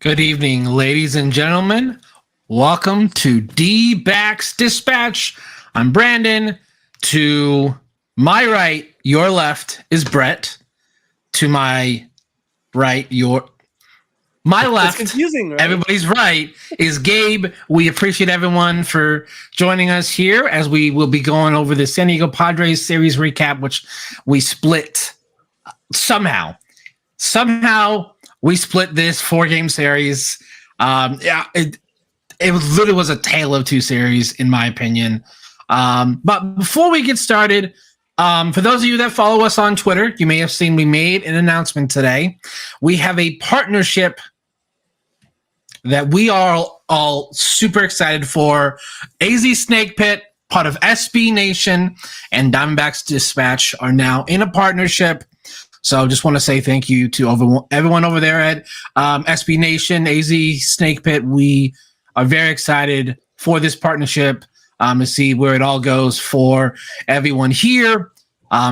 Good evening, ladies and gentlemen. Welcome to D-Backs Dispatch. I'm Brandon. To my right, your left is Brett. To my right, my left, it's confusing, right? Everybody's right, is Gabe. We appreciate everyone for joining us here as we will be going over the San Diego Padres series recap, which we split somehow. We split this 4-game series. It literally was a tale of two series, in my opinion. But before we get started, for those of you that follow us on Twitter, you may have seen we made an announcement today. We have a partnership that we are all super excited for. AZ Snake Pit, part of SB Nation, and Diamondbacks Dispatch are now in a partnership. So just want to say thank you to everyone over there at SB Nation, AZ Snake Pit. We are very excited for this partnership to see where it all goes for everyone here.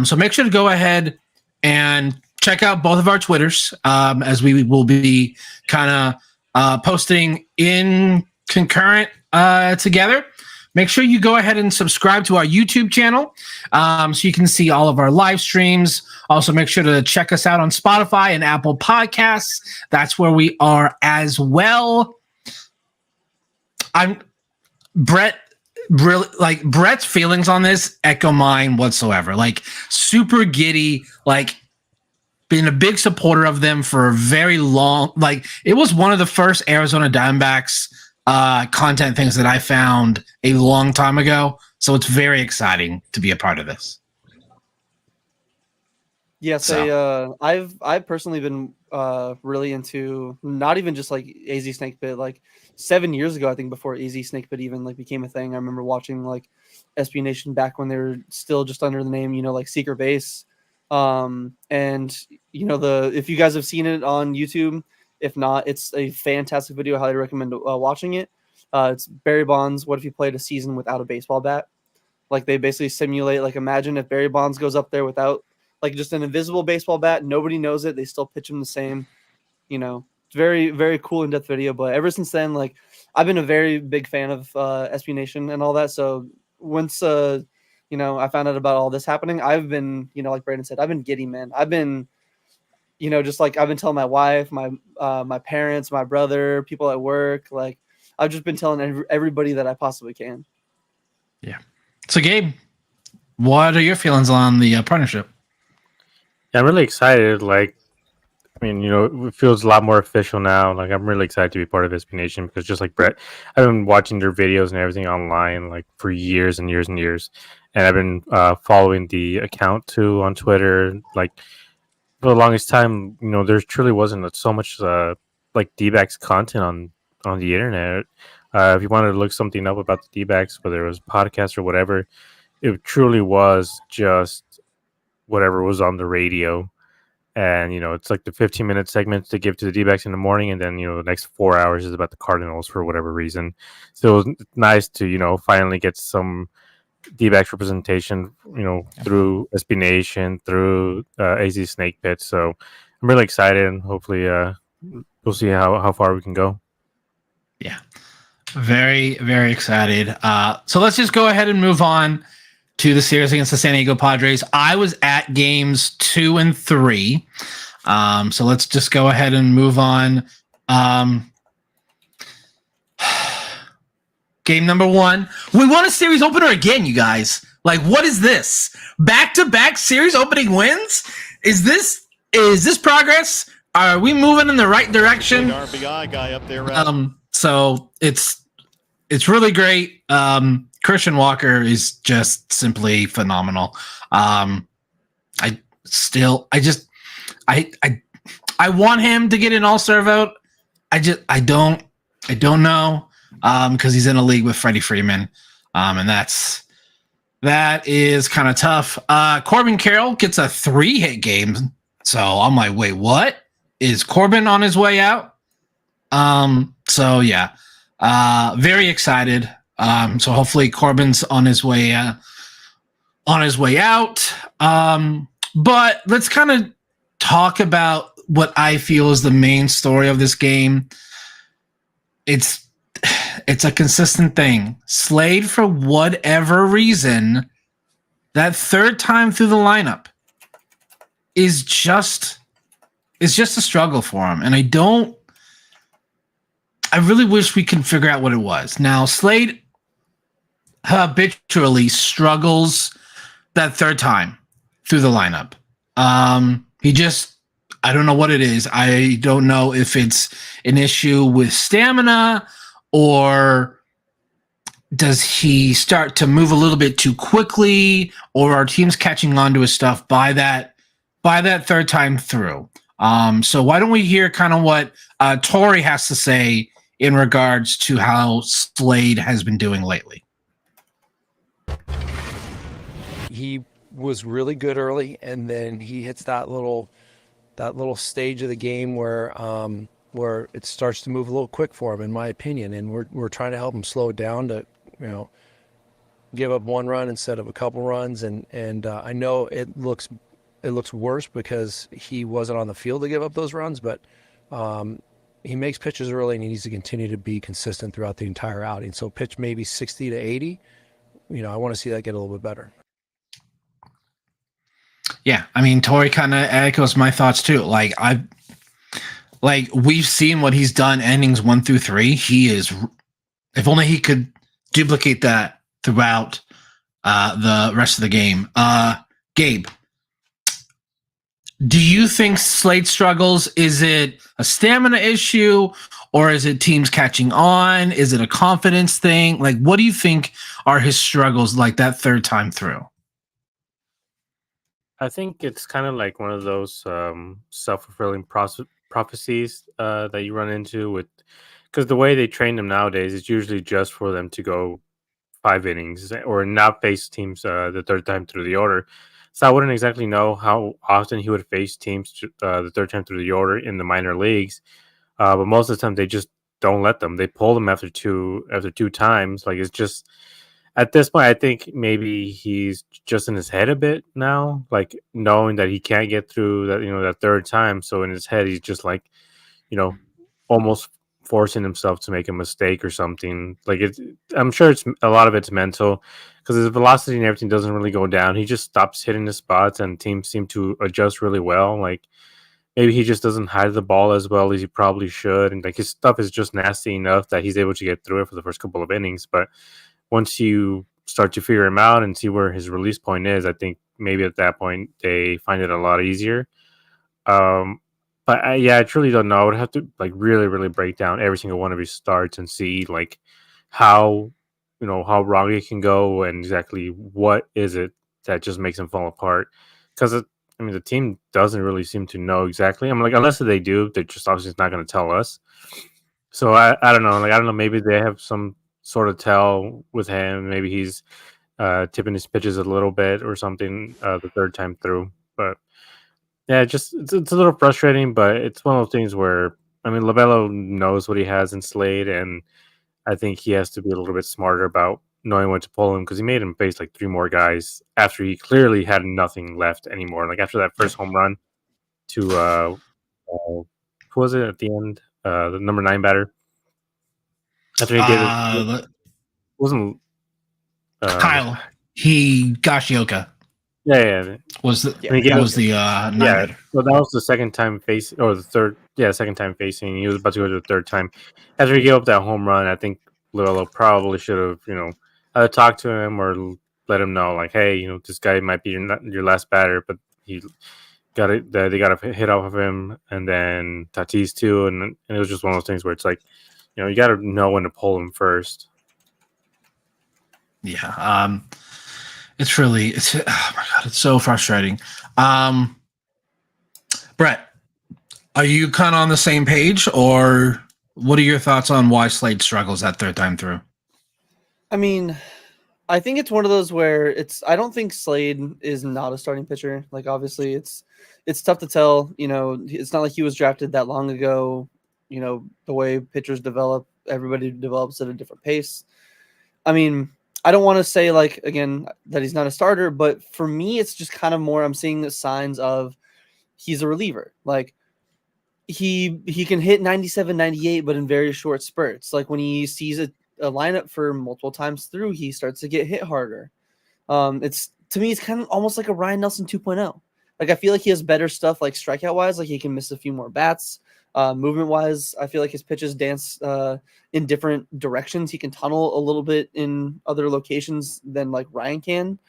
So make sure to go ahead and check out both of our Twitters as we will be kind of posting in concurrent together. Make sure you go ahead and subscribe to our YouTube channel so you can see all of our live streams. Also, make sure to check us out on Spotify and Apple Podcasts. That's where we are as well. Brett's feelings on this echo mine whatsoever. Like, super giddy, like been a big supporter of them for a very long, like it was one of the first Arizona Diamondbacks content things that I found a long time ago. So it's very exciting to be a part of this. Yes, so. I've personally been really into not even just like AZ Snake Pit. Like 7 years ago, I think before AZ Snake Pit even like became a thing, I remember watching like SB Nation back when they were still just under the name, like Secret Base. And if you guys have seen it on YouTube, if not, it's a fantastic video. I highly recommend watching it. It's Barry Bonds. What if you played a season without a baseball bat? Like they basically simulate. Like imagine if Barry Bonds goes up there without like just an invisible baseball bat. Nobody knows it. They still pitch him the same. It's very, very cool in-depth video. But ever since then, like I've been a very big fan of SB Nation and all that. So once I found out about all this happening, I've been, like Brandon said, I've been giddy, man. I've been, just like I've been telling my wife, my parents, my brother, people at work, like I've just been telling everybody that I possibly can. Yeah. So Gabe, what are your feelings on the partnership? Yeah, I'm really excited. Like, I mean, it feels a lot more official now. Like, I'm really excited to be part of SB Nation because just like Brett, I've been watching their videos and everything online like for years and years and years. And I've been following the account too on Twitter. Like, for the longest time, there truly wasn't so much like D-backs content on the internet. If you wanted to look something up about the D-backs, whether it was podcast or whatever, it truly was just whatever was on the radio. And, it's like the 15-minute segments to give to the D-backs in the morning. And then, the next 4 hours is about the Cardinals for whatever reason. So it was nice to, finally get some D-backs representation, through SB Nation, through AZ Snake Pit. So I'm really excited, and hopefully we'll see how far we can go. Yeah, very, very excited. So let's just go ahead and move on to the series against the San Diego Padres. I was at games 2 and 3. So let's just go ahead and move on. Game number 1. We won a series opener again, you guys. Like, what is this? Back-to-back series opening wins? Is this progress? Are we moving in the right direction? RBI guy up there. So it's really great. Christian Walker is just simply phenomenal. I want him to get an all-star vote. I don't know because he's in a league with Freddie Freeman, and that is kind of tough. Corbin Carroll gets a 3-hit game, so I'm like, wait, what? Is Corbin on his way out? So yeah, very excited. So hopefully Corbin's on his way out. But let's kind of talk about what I feel is the main story of this game. it's a consistent thing. Slade, for whatever reason, that third time through the lineup is just a struggle for him. And I really wish we could figure out what it was. Now, Slade habitually struggles that third time through the lineup. I don't know what it is. I don't know if it's an issue with stamina, or does he start to move a little bit too quickly, or are teams catching on to his stuff by that third time through? So why don't we hear kind of what Tori has to say in regards to how Slade has been doing lately? He was really good early, and then he hits that little stage of the game where it starts to move a little quick for him, in my opinion. And we're trying to help him slow it down to, give up one run instead of a couple runs. And I know it looks worse because he wasn't on the field to give up those runs, but he makes pitches early, and he needs to continue to be consistent throughout the entire outing. So pitch maybe 60 to 80. I want to see that get a little bit better. Yeah, I mean, Tori kind of echoes my thoughts too. We've seen what he's done innings 1 through 3. He is, if only he could duplicate that throughout the rest of the game. Gabe, do you think Slade struggles? Is it a stamina issue, or is it teams catching on? Is it a confidence thing? Like, what do you think are his struggles like that third time through? I think it's kind of like one of those self-fulfilling prophecies that you run into with, because the way they train them nowadays is usually just for them to go 5 innings or not face teams the third time through the order. So I wouldn't exactly know how often he would face teams the third time through the order in the minor leagues, but most of the time they just don't let them. They pull them after two times. Like, it's just, at this point, I think maybe he's just in his head a bit now, like knowing that he can't get through that, that third time. So in his head, he's just like, almost forcing himself to make a mistake or something. Like, I'm sure it's a lot of it's mental, because his velocity and everything doesn't really go down. He just stops hitting the spots, and teams seem to adjust really well. Like, maybe he just doesn't hide the ball as well as he probably should, and like his stuff is just nasty enough that he's able to get through it for the first couple of innings, but once you start to figure him out and see where his release point is, I think maybe at that point they find it a lot easier. But I truly don't know. I would have to like really, really break down every single one of his starts and see like how how wrong it can go and exactly what is it that just makes him fall apart. Because the team doesn't really seem to know exactly. I'm like, unless they do, they're just obviously not going to tell us. So I don't know. Like, I don't know. Maybe they have some sort of tell with him. Maybe he's tipping his pitches a little bit or something the third time through. But yeah, it's a little frustrating, but it's one of those things where, Lovello knows what he has in Slade, and I think he has to be a little bit smarter about knowing when to pull him, because he made him face like 3 more guys after he clearly had nothing left anymore. Like, after that first home run to who was it at the end? The number 9 batter. After he gave it, wasn't Kyle Higashioka. Yeah. Was the Yeah. nine. So that was the second time facing, or the third. Yeah, second time facing. He was about to go to the third time. After he gave up that home run, I think Lilo probably should have, either talked to him or let him know, like, hey, this guy might be your last batter, but he got it. They got a hit off of him, and then Tatis too, and it was just one of those things where it's like, you got to know when to pull him first. Yeah. It's oh my God, it's so frustrating. Brett, are you kind of on the same page, or what are your thoughts on why Slade struggles that third time through? I think it's one of those where I don't think Slade is not a starting pitcher. Like, obviously it's tough to tell, it's not like he was drafted that long ago. The way pitchers develop, everybody develops at a different pace. I don't want to say, like, again, that he's not a starter, but for me, it's just kind of more, I'm seeing the signs of he's a reliever. Like, he can hit 97, 98, but in very short spurts. Like when he sees a lineup for multiple times through, he starts to get hit harder. It's to me, it's kind of almost like a Ryan Nelson 2.0. Like I feel like he has better stuff, like strikeout wise, like he can miss a few more bats. Movement wise, I feel like his pitches dance in different directions. He can tunnel a little bit in other locations than like Ryan can.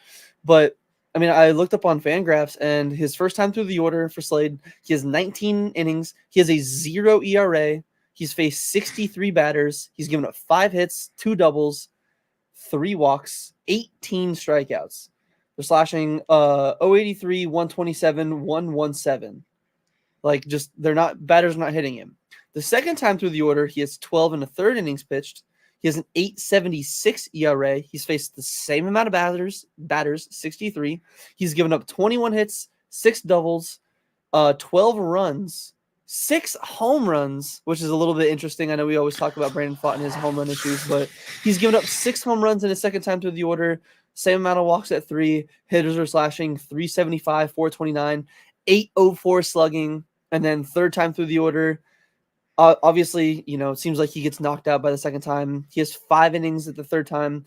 But I mean, I looked up on Fangraphs, and his first time through the order for Slade, he has 19 innings. He has a 0 ERA. He's faced 63 batters. He's given up 5 hits, 2 doubles, 3 walks, 18 strikeouts. They're slashing 083, 127, 117. Like just batters not hitting him. The second time through the order, he has 12 and a third innings pitched. He has an 8.76 ERA. He's faced the same amount of batters, 63. He's given up 21 hits, 6 doubles, 12 runs, 6 home runs, which is a little bit interesting. I know we always talk about Brandon Pfaadt and his home run issues, but he's given up 6 home runs in his second time through the order. Same amount of walks at 3. Hitters are slashing 375, 429, 804 slugging, and then third time through the order. Obviously, it seems like he gets knocked out by the second time. He has 5 innings at the third time.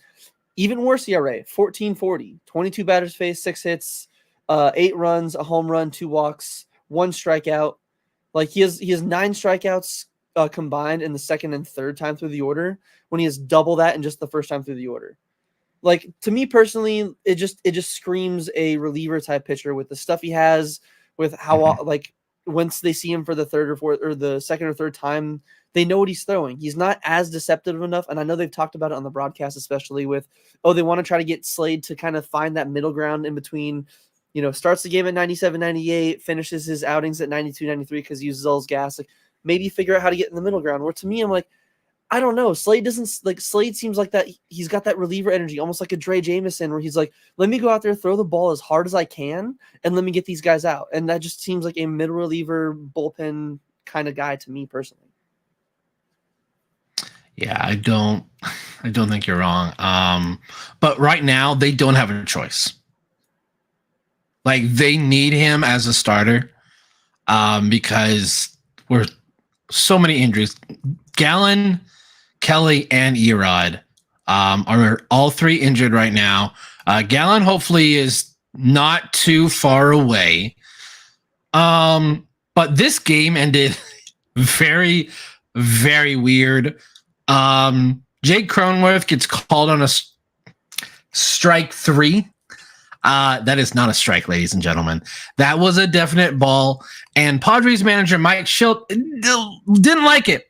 Even worse ERA, 14.40. 22 batters faced, 6 hits, 8 runs, a home run, 2 walks, 1 strikeout. Like he has 9 strikeouts combined in the second and third time through the order, when he has double that in just the first time through the order. Like to me personally, it just screams a reliever type pitcher with the stuff he has, with how like once they see him for the third or fourth or the second or third time, they know what he's throwing. He's not as deceptive enough. And I know they've talked about it on the broadcast, especially with, they want to try to get Slade to kind of find that middle ground in between, starts the game at 97, 98, finishes his outings at 92, 93 because he uses all his gas. Like maybe figure out how to get in the middle ground. Where to me, I'm like, I don't know. Slade seems like that. He's got that reliever energy, almost like a Dre Jameson, where he's like, let me go out there, throw the ball as hard as I can, and let me get these guys out. And that just seems like a middle reliever bullpen kind of guy to me personally. Yeah, I don't think you're wrong. But right now they don't have a choice. Like they need him as a starter, because we're so many injuries. Gallen, Kelly, and Erod are all 3 injured right now. Gallen hopefully is not too far away. But this game ended very, very weird. Jake Cronenworth gets called on a strike 3. That is not a strike, ladies and gentlemen. That was a definite ball. And Padres manager Mike Schilt didn't like it.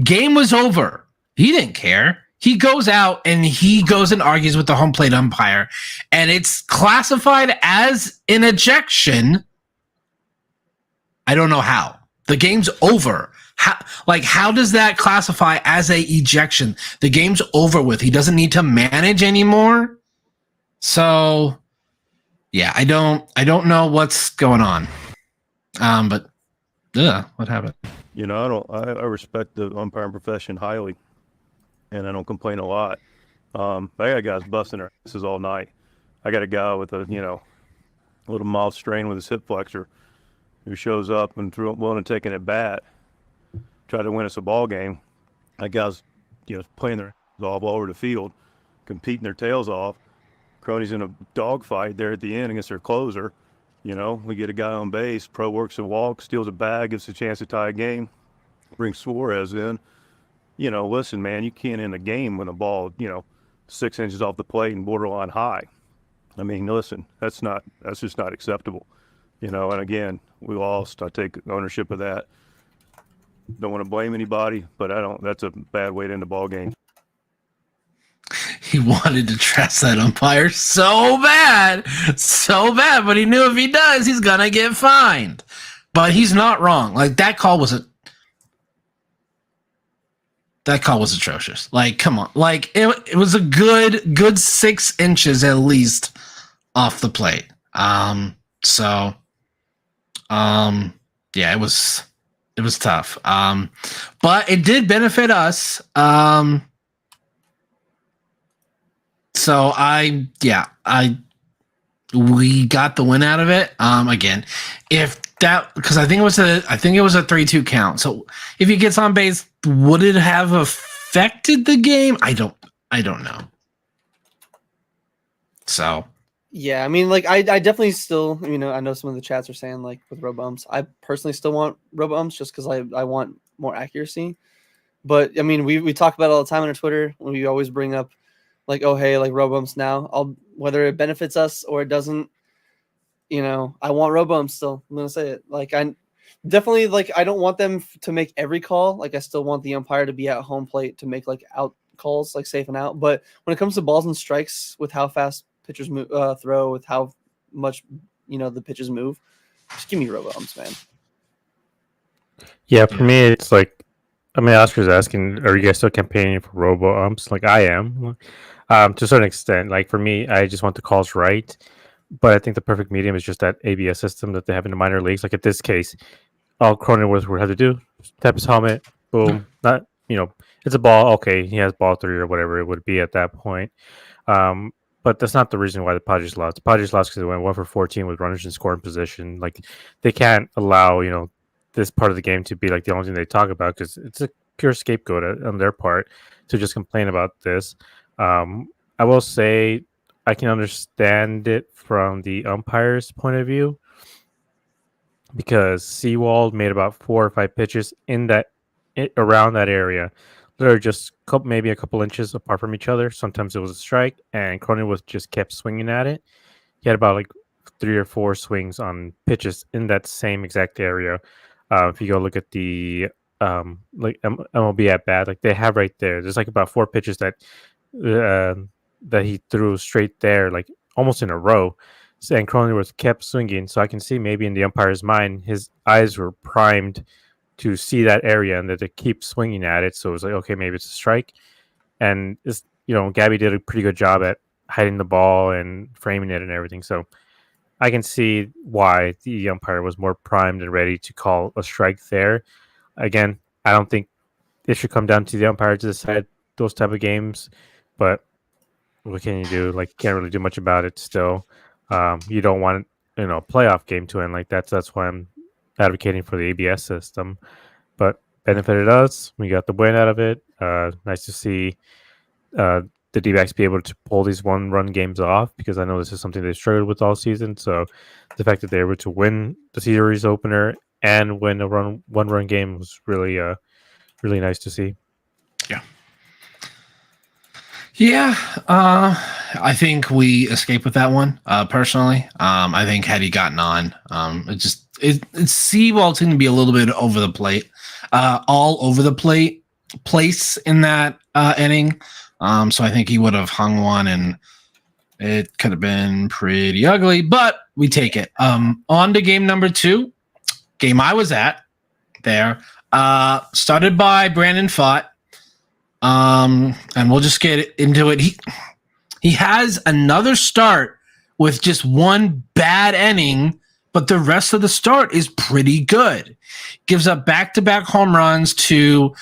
Game was over. He didn't care. He goes out and he goes and argues with the home plate umpire, and it's classified as an ejection. I don't know how. The game's over. How does that classify as a ejection? The game's over with. He doesn't need to manage anymore. So, yeah, I don't know what's going on. But what happened? I respect the umpiring profession highly, and I don't complain a lot. I got guys busting their asses all night. I got a guy with a little mild strain with his hip flexor who shows up and willing to take an at bat, try to win us a ball game. That guy's playing their asses off all over the field, competing their tails off. Crony's in a dogfight there at the end against their closer. We get a guy on base, Pro works and walks, steals a bag, gives a chance to tie a game, brings Suarez in. Listen, man, you can't end a game when a ball, 6 inches off the plate and borderline high. I mean, listen, that's just not acceptable. And again, we lost. I take ownership of that. Don't want to blame anybody, but that's a bad way to end the ball game. He wanted to dress that umpire so bad, but he knew if he does, he's gonna get fined. But he's not wrong. Like that call was atrocious. Like, come on. Like it was a good 6 inches at least off the plate. Yeah, it was tough. But it did benefit us. So we got the win out of it. Again, if That because I think it was a 3-2 count. So if he gets on base, would it have affected the game? I don't know. So Yeah, I mean, like I definitely still, I know some of the chats are saying like with robo umps. I personally still want robo umps just because I want more accuracy. But I mean, we talk about it all the time on our Twitter. We always bring up like, oh hey, like robo umps now. Whether it benefits us or it doesn't. I want robo-umps still. I'm gonna say it. Like I definitely like I don't want them to make every call. Like I still want the umpire to be at home plate to make like out calls, like safe and out. But when it comes to balls and strikes, with how fast pitchers throw, with how much the pitches move, just give me robo-umps, man. Yeah, for me, it's like, I mean, Oscar's asking, are you guys still campaigning for robo umps? Like I am, to a certain extent. Like for me, I just want the calls right. But I think the perfect medium is just that ABS system that they have in the minor leagues. Like in this case, all Cronenworth would have to do, tap his helmet, boom. Not, it's a ball. Okay, he has ball 3 or whatever it would be at that point. But that's not the reason why the Padres lost. The Padres lost because they went 1 for 14 with runners in scoring position. Like they can't allow, this part of the game to be like the only thing they talk about because it's a pure scapegoat on their part to just complain about this. I will say I can understand it from the umpire's point of view because Seawald made about 4 or 5 pitches around that area. They're just maybe a couple inches apart from each other. Sometimes it was a strike, and Cronenworth just kept swinging at it. He had about like 3 or 4 swings on pitches in that same exact area. If you go look at the like MLB at bat, like they have right there, there's like about 4 pitches that he threw straight there, like almost in a row. And Cronenworth kept swinging. So I can see maybe in the umpire's mind, his eyes were primed to see that area and that they keep swinging at it. So it was like, okay, maybe it's a strike. And it's, Gabby did a pretty good job at hiding the ball and framing it and everything. So I can see why the umpire was more primed and ready to call a strike there. Again, I don't think it should come down to the umpire to decide those type of games, but what can you do? Like, can't really do much about it still. You don't want, a playoff game to end like that. So that's why I'm advocating for the ABS system. But benefited us. We got the win out of it. Nice to see the D-backs be able to pull these one-run games off because I know this is something they struggled with all season. So the fact that they were able to win the series opener and win a one-run game was really, really nice to see. Yeah, I think we escaped with that one. Personally, I think had he gotten on, Seawald seemed to be a little bit over the plate, all over the place in that inning. So I think he would have hung one, and it could have been pretty ugly. But we take it. On to game number 2, game I was at there. Started by Brandon Pfaadt. And we'll just get into it. He has another start with just one bad inning, but the rest of the start is pretty good. Gives up back-to-back home runs to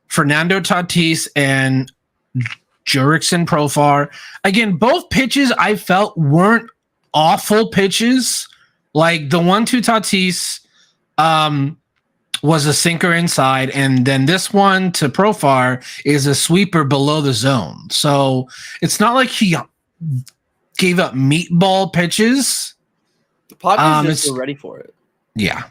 Fernando Tatis and Jurickson Profar. Again, both pitches I felt weren't awful pitches. Like the 1-2 Tatis was a sinker inside, and then this one to Profar is a sweeper below the zone. So it's not like he gave up meatball pitches. The Padres are ready for it. Yeah.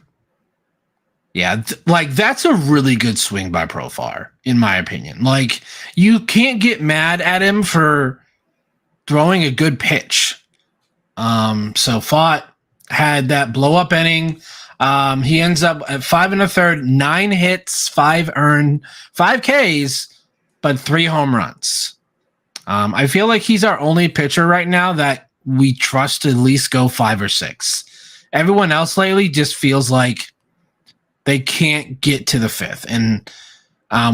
Yeah, like that's a really good swing by Profar, in my opinion. Like you can't get mad at him for throwing a good pitch. So Pfaadt had that blow up inning. He ends up at 5 1/3, 9 hits, 5 earned, 5 Ks, but 3 home runs. I feel like he's our only pitcher right now that we trust to at least go 5 or 6. Everyone else lately just feels like they can't get to the 5th. And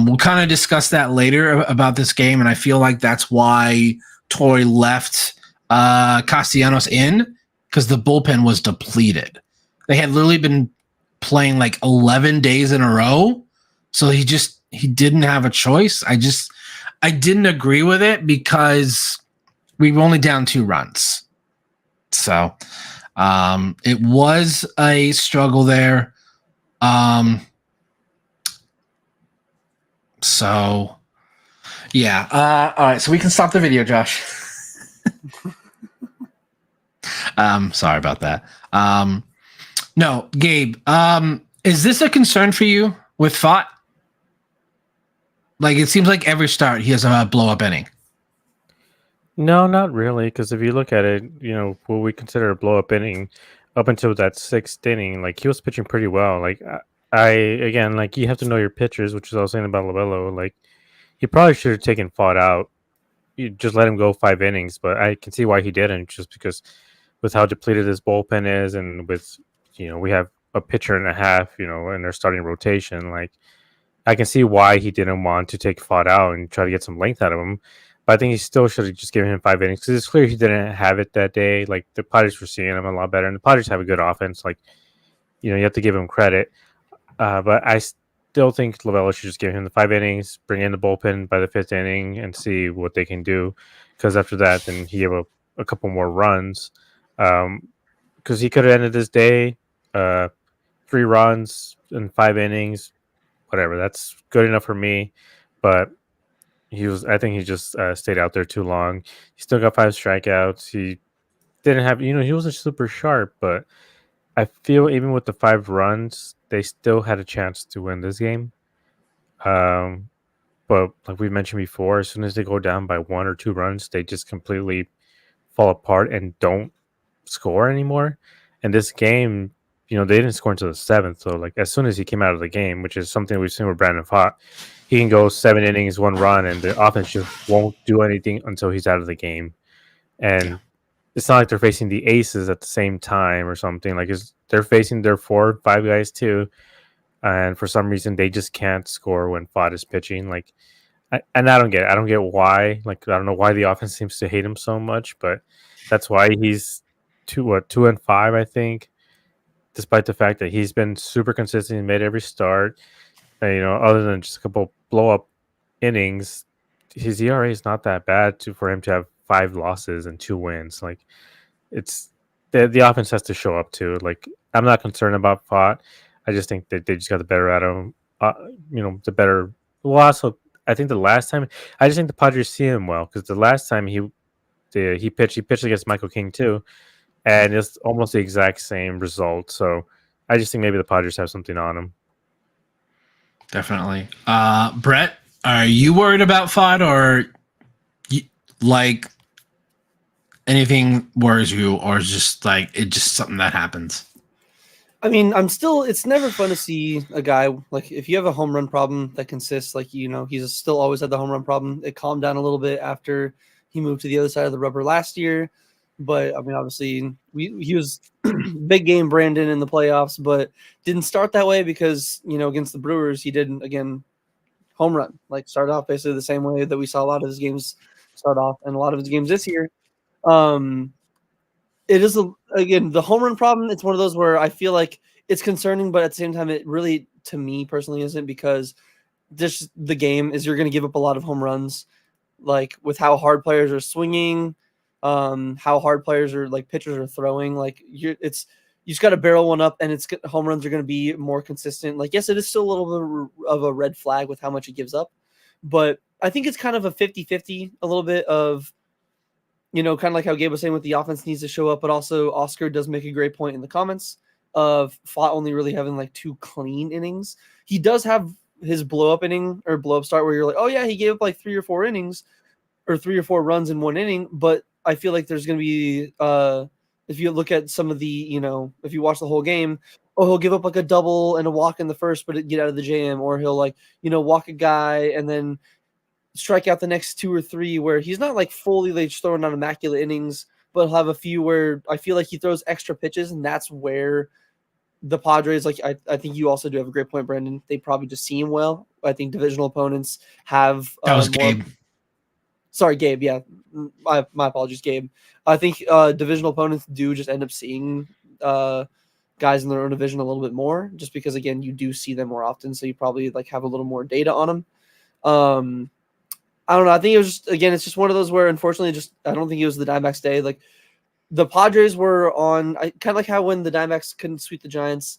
we'll kind of discuss that later about this game. And I feel like that's why Torrey left Castellanos in, because the bullpen was depleted. They had literally been playing like 11 days in a row. So he didn't have a choice. I didn't agree with it because we were only down 2 runs. So It was a struggle there. So yeah. All right, so we can stop the video, Josh. Sorry about that. No, Gabe. Is this a concern for you with Fott? Like, it seems like every start he has a blow up inning. No, not really. Because if you look at it, what we consider a blow up inning, up until that sixth inning, like he was pitching pretty well. Like again, like you have to know your pitchers, which is what I was saying about Lovello. Like he probably should have taken Fought out. You just let him go 5 innings, but I can see why he didn't, just because with how depleted his bullpen is, and with we have a pitcher and a half, in their starting rotation. Like I can see why he didn't want to take Fought out and try to get some length out of him. But I think he still should have just given him 5 innings, because it's clear he didn't have it that day. Like the Padres were seeing him a lot better, and the Padres have a good offense. Like you have to give him credit. But I still think Lovello should just give him the 5 innings, bring in the bullpen by the 5th inning, and see what they can do. Because after that, then he have a couple more runs. Because he could have ended this day 3 runs in 5 innings, whatever. That's good enough for me. But I think he just stayed out there too long. He still got 5 strikeouts. He didn't have, he wasn't super sharp, but I feel even with the 5 runs, they still had a chance to win this game. But like we mentioned before, as soon as they go down by 1 or 2 runs, they just completely fall apart and don't score anymore. And this game, they didn't score until the 7th. So like as soon as he came out of the game, which is something we've seen with Brandon Pfaadt, he can go 7 innings, 1 run, and the offense just won't do anything until he's out of the game. And it's not like they're facing the aces at the same time or something. Like they're facing their 4 or 5 guys too, and for some reason they just can't score when Pfaadt is pitching. Like, I don't get it. I don't get why. Like, I don't know why the offense seems to hate him so much, but that's why he's 2-5, I think. Despite the fact that he's been super consistent and made every start, other than just a couple blow up innings, his ERA is not that bad for him to have 5 losses and 2 wins. Like, it's the offense has to show up too. Like, I'm not concerned about Pfaadt. I just think that they just got the better out of him. The better. Well, also, I think the last time, I just think the Padres see him well, because the last time he pitched against Michael King too, and it's almost the exact same result. So I just think maybe the Padres have something on him. Definitely. Brett, are you worried about Pfaadt, or like anything worries you, or is just like it's just something that happens? I mean, it's never fun to see a guy, like, if you have a home run problem that consists, like, he's still always had the home run problem. It calmed down a little bit after he moved to the other side of the rubber last year. But, I mean, obviously, he was big game Brandon in the playoffs, but didn't start that way because, against the Brewers, he didn't, again, home run. Like, started off basically the same way that we saw a lot of his games start off, and a lot of his games this year. It is, again, the home run problem. It's one of those where I feel like it's concerning, but at the same time, it really, to me personally, isn't, because the game is you're going to give up a lot of home runs, like with how hard players are swinging, how hard players are, like, pitchers are throwing. Like, you just got to barrel one up, and home runs are going to be more consistent. Like, yes, it is still a little bit of a red flag with how much it gives up, but I think it's kind of a 50-50, a little bit of, kind of like how Gabe was saying with the offense needs to show up, but also Oscar does make a great point in the comments of Pfaadt only really having like 2 clean innings. He does have his blow up inning or blow up start where you're like, oh yeah, he gave up like 3 or 4 innings or 3 or 4 runs in 1 inning. But I feel like there's going to be, if you look at some of the, if you watch the whole game, he'll give up like a double and a walk in the first, but get out of the jam, or he'll like, walk a guy and then strike out the next 2 or 3 where he's not like fully like throwing on immaculate innings, but he'll have a few where I feel like he throws extra pitches, and that's where the Padres, like, I think you also do have a great point, Brandon. They probably just see him well. I think divisional opponents have That was Gabe. Sorry, Gabe. Yeah, my apologies, Gabe. I think divisional opponents do just end up seeing guys in their own division a little bit more, just because, again, you do see them more often, so you probably like have a little more data on them. I don't know. I think it was just, again, it's just one of those where, unfortunately, I don't think it was the Diamondbacks day. Like, the Padres were on kind of like how when the Diamondbacks couldn't sweep the Giants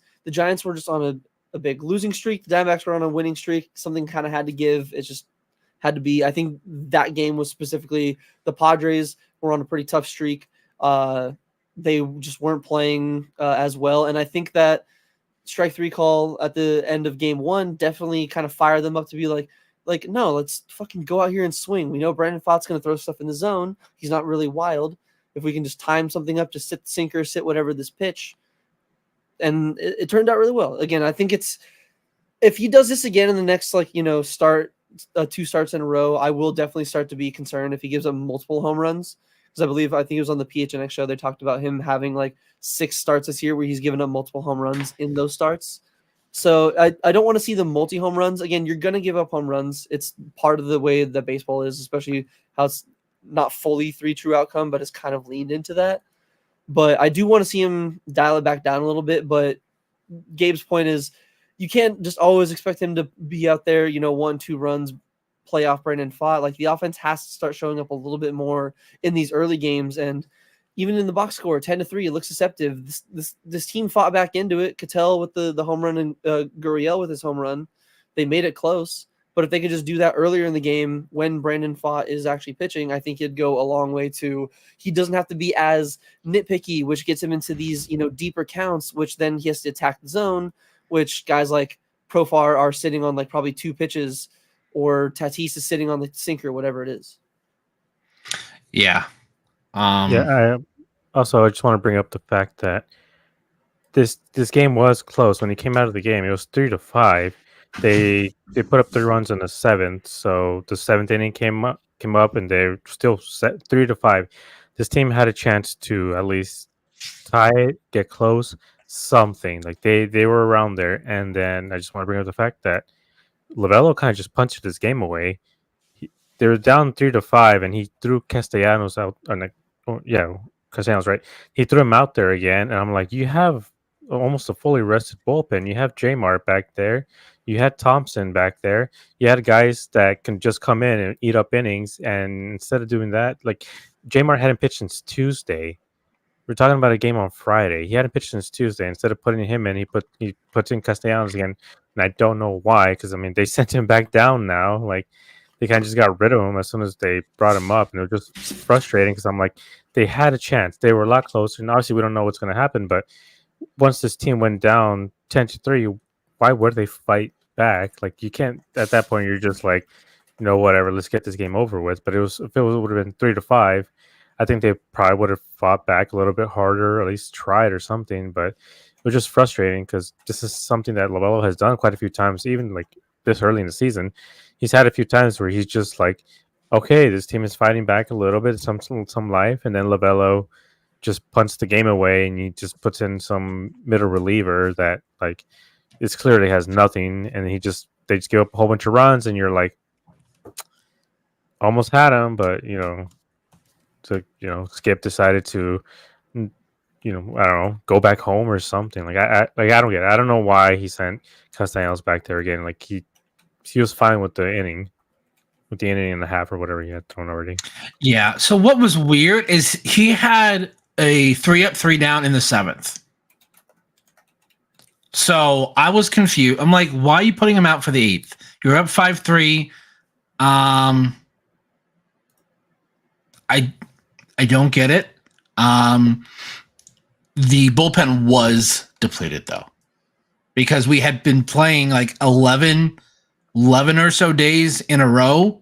were just on a big losing streak. The Diamondbacks were on a winning streak. Something kind of had to give. It just had to be. I think that game was specifically the Padres were on a pretty tough streak. They just weren't playing as well. And I think that strike three call at the end of game one definitely kind of fired them up to be like, no, let's fucking go out here and swing. We know Brandon Pfaadt's going to throw stuff in the zone. He's not really wild. If we can just time something up to sit sinker, sit whatever this pitch. And it turned out really well. Again, I think if he does this again in the next, start 2 starts in a row, I will definitely start to be concerned if he gives up multiple home runs. Because I think it was on the PHNX show, they talked about him having like 6 starts this year where he's given up multiple home runs in those starts. So I don't want to see the multi-home runs. Again, you're going to give up home runs. It's part of the way that baseball is, especially how it's not fully 3 true outcome, but it's kind of leaned into that. But I do want to see him dial it back down a little bit. But Gabe's point is you can't just always expect him to be out there, 1-2 runs, play off Brandon Pfaadt. Like the offense has to start showing up a little bit more in these early games. And even in the box score, 10-3, it looks deceptive. This team fought back into it. Cattell with the home run and Gurriel with his home run. They made it close. But if they could just do that earlier in the game when Brandon Pfaadt is actually pitching, I think it'd go a long way to he doesn't have to be as nitpicky, which gets him into these, deeper counts, which then he has to attack the zone, which guys like Profar are sitting on like probably 2 pitches, or Tatis is sitting on the sinker, whatever it is. Yeah. I just want to bring up the fact that this game was close. When he came out of the game, it was 3-5. They put up 3 runs in the 7th, so the 7th inning came up, and they're still set 3-5. This team had a chance to at least tie it, get close, something like they were around there. And then I just want to bring up the fact that Lovello kind of just punched this game away. They were down 3-5, and he threw Castellanos out. Castellanos, right? He threw him out there again, and I'm like, you have almost a fully rested bullpen. You have J-Mart back there. You had Thompson back there. You had guys that can just come in and eat up innings. And instead of doing that, like J-Mart hadn't pitched since Tuesday. We're talking about a game on Friday. He hadn't pitched since Tuesday. Instead of putting him in, he puts in Castellanos again. And I don't know why, because they sent him back down now. Like they kind of just got rid of him as soon as they brought him up, and it was just frustrating because I'm like, they had a chance. They were a lot closer, and obviously we don't know what's going to happen. But once this team went down 10-3, why would they fight back? Like you can't. At that point, you're just like, whatever. Let's get this game over with. But if it would have been 3-5, I think they probably would have fought back a little bit harder, or at least tried or something. But it was just frustrating because this is something that Lovello has done quite a few times, even like this early in the season. He's had a few times where he's just like, okay, this team is fighting back a little bit, some life, and then Lovello just punts the game away, and he just puts in some middle reliever that like it clearly has nothing, and they just give up a whole bunch of runs, and you're like, almost had him, but Skip decided to I don't know, go back home or something. Like I don't get it. I don't know why he sent Castellanos back there again. Like he was fine with the inning and a half or whatever he had thrown already. Yeah. So what was weird is he had a 3-up, 3-down in the 7th. So I was confused. I'm like, why are you putting him out for the 8th? You're up 5-3. I don't get it. The bullpen was depleted though, because we had been playing like 11 or so days in a row.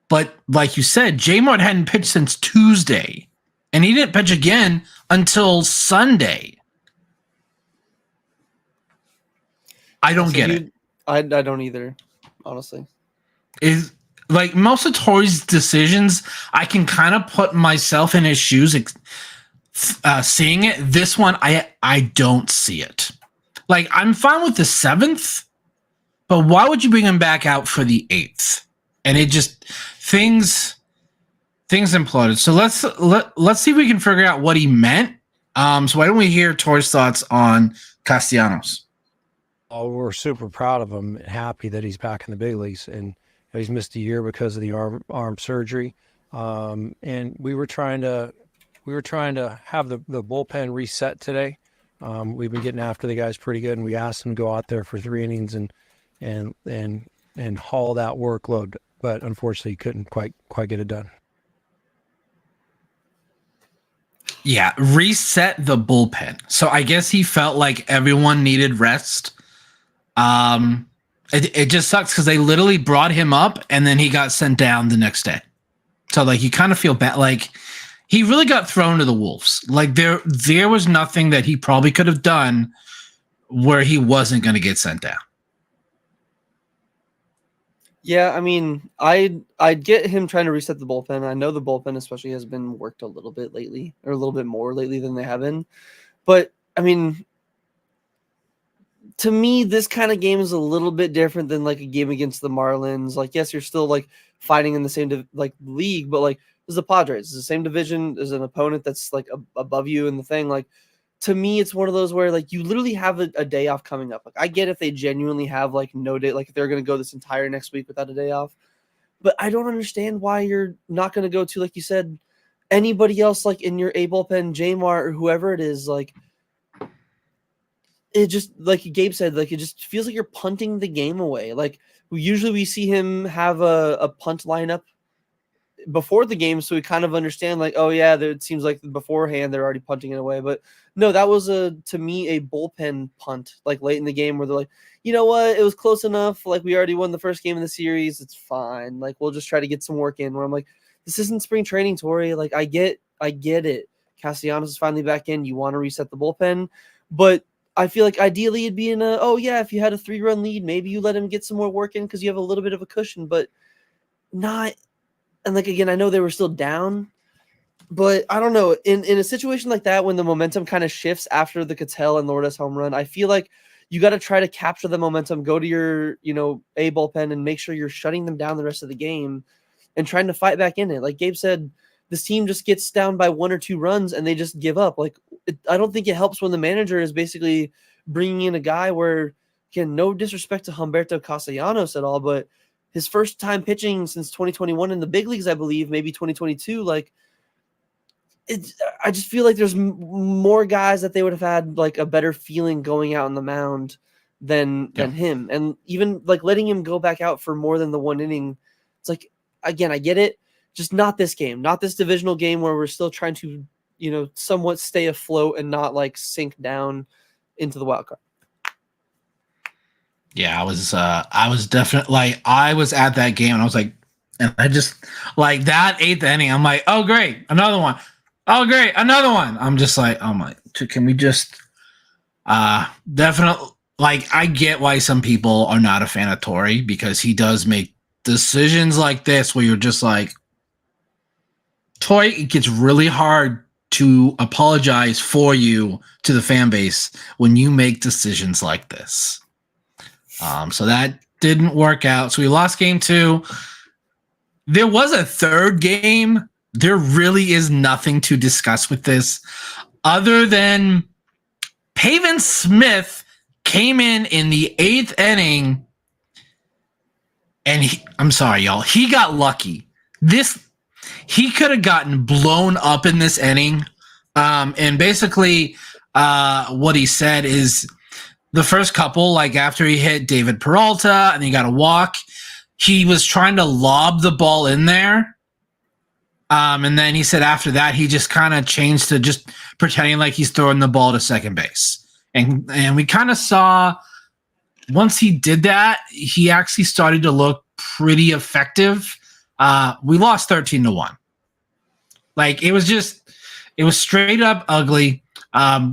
But like you said, J-Mart hadn't pitched since Tuesday, and he didn't pitch again until Sunday. I don't get it. I don't either, honestly. Is like most of Torrey's decisions, I can kind of put myself in his shoes. Seeing it, this one, I don't see it. Like I'm fine with the 7th, but why would you bring him back out for the 8th? And it just things imploded. So let's see if we can figure out what he meant. So why don't we hear Torrey's thoughts on Castellanos? Oh, we're super proud of him, happy that he's back in the big leagues, and he's missed a year because of the arm surgery. And we were trying to were trying to have the bullpen reset today. We've been getting after the guys pretty good, and we asked them to go out there for 3 innings and haul that workload, but unfortunately couldn't quite get it done. Yeah, reset the bullpen. So I guess he felt like everyone needed rest. It just sucks because they literally brought him up and then he got sent down the next day. So like you kind of feel bad. Like he really got thrown to the wolves. Like there was nothing that he probably could have done where he wasn't going to get sent down. Yeah, I mean, I'd get him trying to reset the bullpen. I know the bullpen especially has been worked a little bit lately, or a little bit more lately than they have been. But I mean, to me, this kind of game is a little bit different than like a game against the Marlins. Like, yes, you're still like fighting in the same league, but like this is the Padres. It's the same division. There's an opponent that's like above you in the thing. Like, to me, it's one of those where like you literally have a day off coming up. Like I get if they genuinely have like no day, like if they're going to go this entire next week without a day off, but I don't understand why you're not going to go to, like you said, anybody else like in your A bullpen, Jamar or whoever it is. Like it just, like Gabe said, like it just feels like you're punting the game away. Like usually we see him have a punt lineup before the game, so we kind of understand like, oh yeah, it seems like beforehand they're already punting it away. But no, that was to me a bullpen punt like late in the game where they're like, you know what, it was close enough, like we already won the first game of the series, it's fine, like we'll just try to get some work in. Where I'm like, this isn't spring training, Tori. Like I get it, Castellanos is finally back in, you want to reset the bullpen, but I feel like ideally it'd be in a, oh yeah, if you had a 3-run lead, maybe you let him get some more work in because you have a little bit of a cushion, but not. And like, again, I know they were still down, but I don't know. In a situation like that, when the momentum kind of shifts after the Cattell and Lourdes home run, I feel like you got to try to capture the momentum, go to your, A bullpen and make sure you're shutting them down the rest of the game and trying to fight back in it. Like Gabe said, this team just gets down by 1 or 2 runs and they just give up. Like, I don't think it helps when the manager is basically bringing in a guy where, again, no disrespect to Humberto Castellanos at all, but his first time pitching since 2021 in the big leagues, I believe, maybe 2022. Like, I just feel like there's more guys that they would have had like a better feeling going out on the mound than him. And even like letting him go back out for more than the 1 inning. It's like, again, I get it. Just not this game, not this divisional game where we're still trying to, somewhat stay afloat and not like sink down into the wild card. Yeah, I was definitely like, I was at that game and I was like, and I just like that 8th inning, I'm like, oh great, another one. Oh great, another one. I'm just like, oh my, can we just definitely, like, I get why some people are not a fan of Torrey because he does make decisions like this where you're just like, Torrey, it gets really hard to apologize for you to the fan base when you make decisions like this. So that didn't work out. So we lost game 2. There was a 3rd game. There really is nothing to discuss with this other than Pavin Smith came in the 8th inning and I'm sorry, y'all. He got lucky. He could have gotten blown up in this inning. And basically what he said is, the first couple, like after he hit David Peralta and he got a walk, he was trying to lob the ball in there. And then he said after that, he just kind of changed to just pretending like he's throwing the ball to second base. And we kind of saw once he did that, he actually started to look pretty effective. We lost 13-1. Like it was straight up ugly.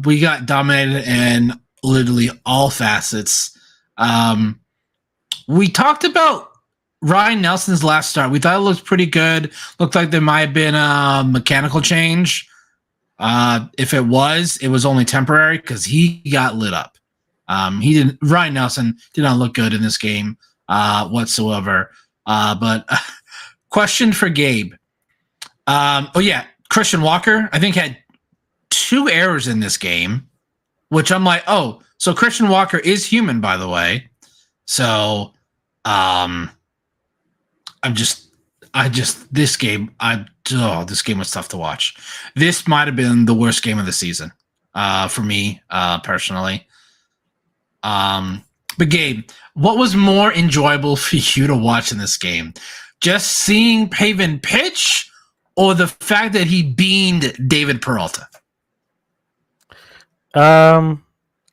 We got dominated in literally all facets. We talked about Ryan Nelson's last start. We thought it looked pretty good. Looked like there might have been a mechanical change. If it was only temporary because he got lit up. Ryan Nelson did not look good in this game whatsoever. But question for Gabe. Christian Walker, I think, had 2 errors in this game. Which I'm like, oh, so Christian Walker is human, by the way. So, this game, this game was tough to watch. This might have been the worst game of the season for me personally. But Gabe, what was more enjoyable for you to watch in this game? Just seeing Pavin pitch, or the fact that he beamed David Peralta? I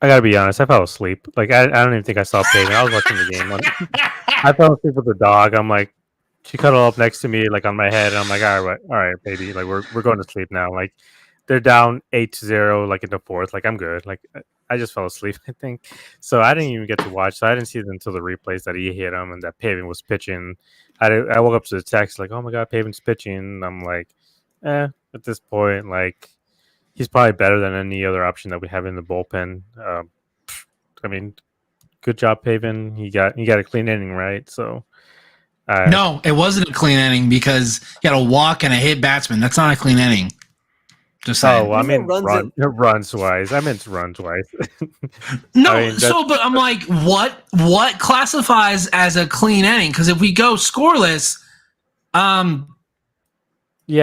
gotta be honest. I fell asleep. Like I don't even think I saw Pavin. I was watching the game. I fell asleep with the dog. I'm like, she cuddled up next to me, like on my head, and I'm like, all right, baby. Like we're going to sleep now. Like they're down 8-0, like in the fourth. Like I'm good. Like I just fell asleep, I think. So I didn't even get to watch. So I didn't see it until the replays that he hit him and that Pavin was pitching. I woke up to the text like, oh my god, Pavin's pitching. And I'm like, at this point, like he's probably better than any other option that we have in the bullpen. I mean, good job, Pavin. He got a clean inning, right? So. No, it wasn't a clean inning because he had a walk and a hit batsman. That's not a clean inning. Just saying. Oh, well, I mean, runs wise. I meant runs wise. No, I mean, but I'm like, what classifies as a clean inning? Because if we go scoreless, yeah,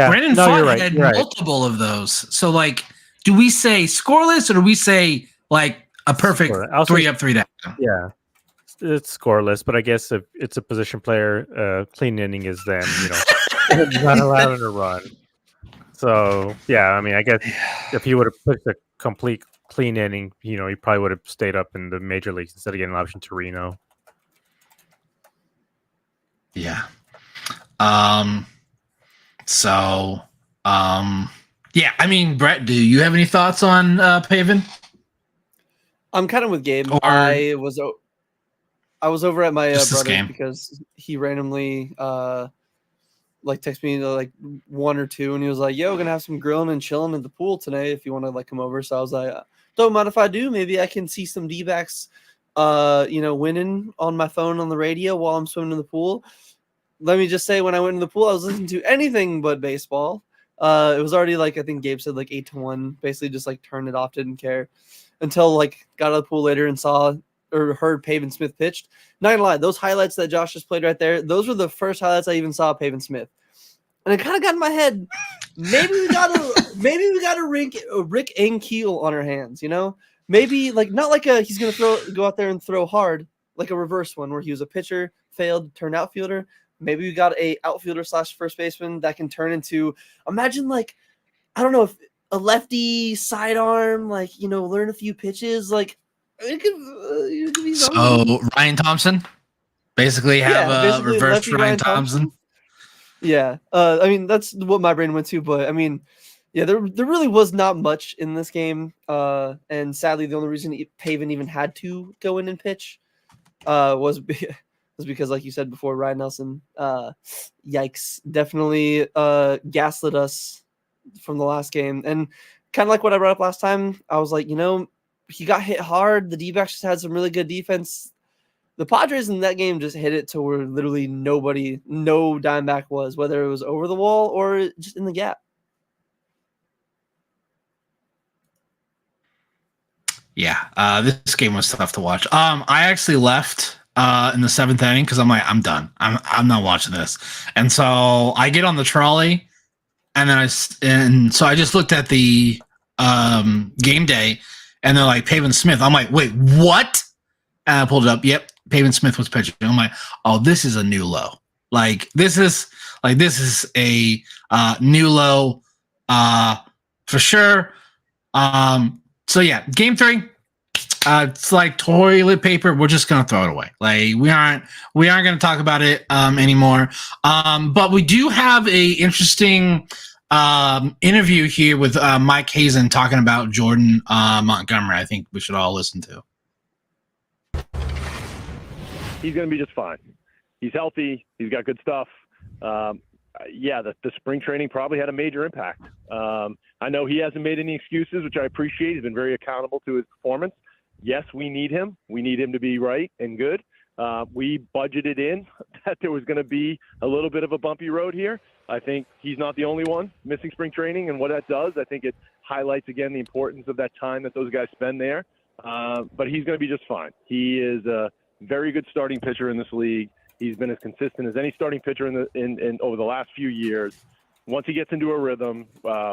Brandon Pfaadt had multiple of those. So, like, do we say scoreless or do we say like a perfect 3-up, 3-down? Yeah, it's scoreless. But I guess if it's a position player, clean inning is then not allowed to run. So yeah, I mean, I guess if he would have put a complete clean inning, he probably would have stayed up in the major leagues instead of getting an option to Reno. Yeah. Yeah. I mean, Brett, do you have any thoughts on Pavin? I'm kind of with Gabe. I was over at my brother's because he randomly like text me like 1 or 2, and he was like, "Yo, we're gonna have some grilling and chilling at the pool tonight if you want to like come over." So I was like, "Don't mind if I do. Maybe I can see some D-backs, winning on my phone on the radio while I'm swimming in the pool." Let me just say, when I went in the pool, I was listening to anything but baseball. It was already like, I think Gabe said like 8-1. Basically, just like turned it off, didn't care until like got out of the pool later and saw or heard Pavin Smith pitched. Not gonna lie, those highlights that Josh just played right there, those were the first highlights I even saw of Pavin Smith. And it kind of got in my head, maybe we got a Rick Ankiel on our hands, Maybe like not like he's gonna go out there and throw hard, like a reverse one where he was a pitcher, failed, turned outfielder. Maybe we got a outfielder / first baseman that can turn into, imagine like, I don't know, if a lefty sidearm, like, learn a few pitches, like it could be something. So Ryan Thompson, basically have a reverse Ryan Thompson. Yeah, I mean that's what my brain went to, but I mean, yeah, there really was not much in this game, and sadly, the only reason Pavin even had to go in and pitch was because, like you said before, Ryan Nelson, yikes, definitely gaslit us from the last game, and kind of like what I brought up last time. I was like, he got hit hard. The D-backs just had some really good defense. The Padres in that game just hit it to where literally no Diamondback was, whether it was over the wall or just in the gap. Yeah, this game was tough to watch. I actually left in the 7th inning because I'm like, I'm done. I'm not watching this. And so I get on the trolley, and so I just looked at the game day, and they're like Pavin Smith. I'm like, wait, what? And I pulled it up. Yep, Pavin Smith was pitching. I'm like, oh, this is a new low. Like this is a new low for sure. So yeah, game 3. It's like toilet paper. We're just gonna throw it away. Like we aren't gonna talk about it anymore. But we do have a interesting interview here with Mike Hazen talking about Jordan Montgomery. I think we should all listen to. He's going to be just fine. He's healthy. He's got good stuff. Yeah, the spring training probably had a major impact. I know he hasn't made any excuses, which I appreciate. He's been very accountable to his performance. Yes, we need him. We need him to be right and good. We budgeted in that there was going to be a little bit of a bumpy road here. I think he's not the only one missing spring training, and what that does, I think it highlights again the importance of that time that those guys spend there. But he's going to be just fine. He is a very good starting pitcher in this league. He's been as consistent as any starting pitcher in over the last few years. once he gets into a rhythm,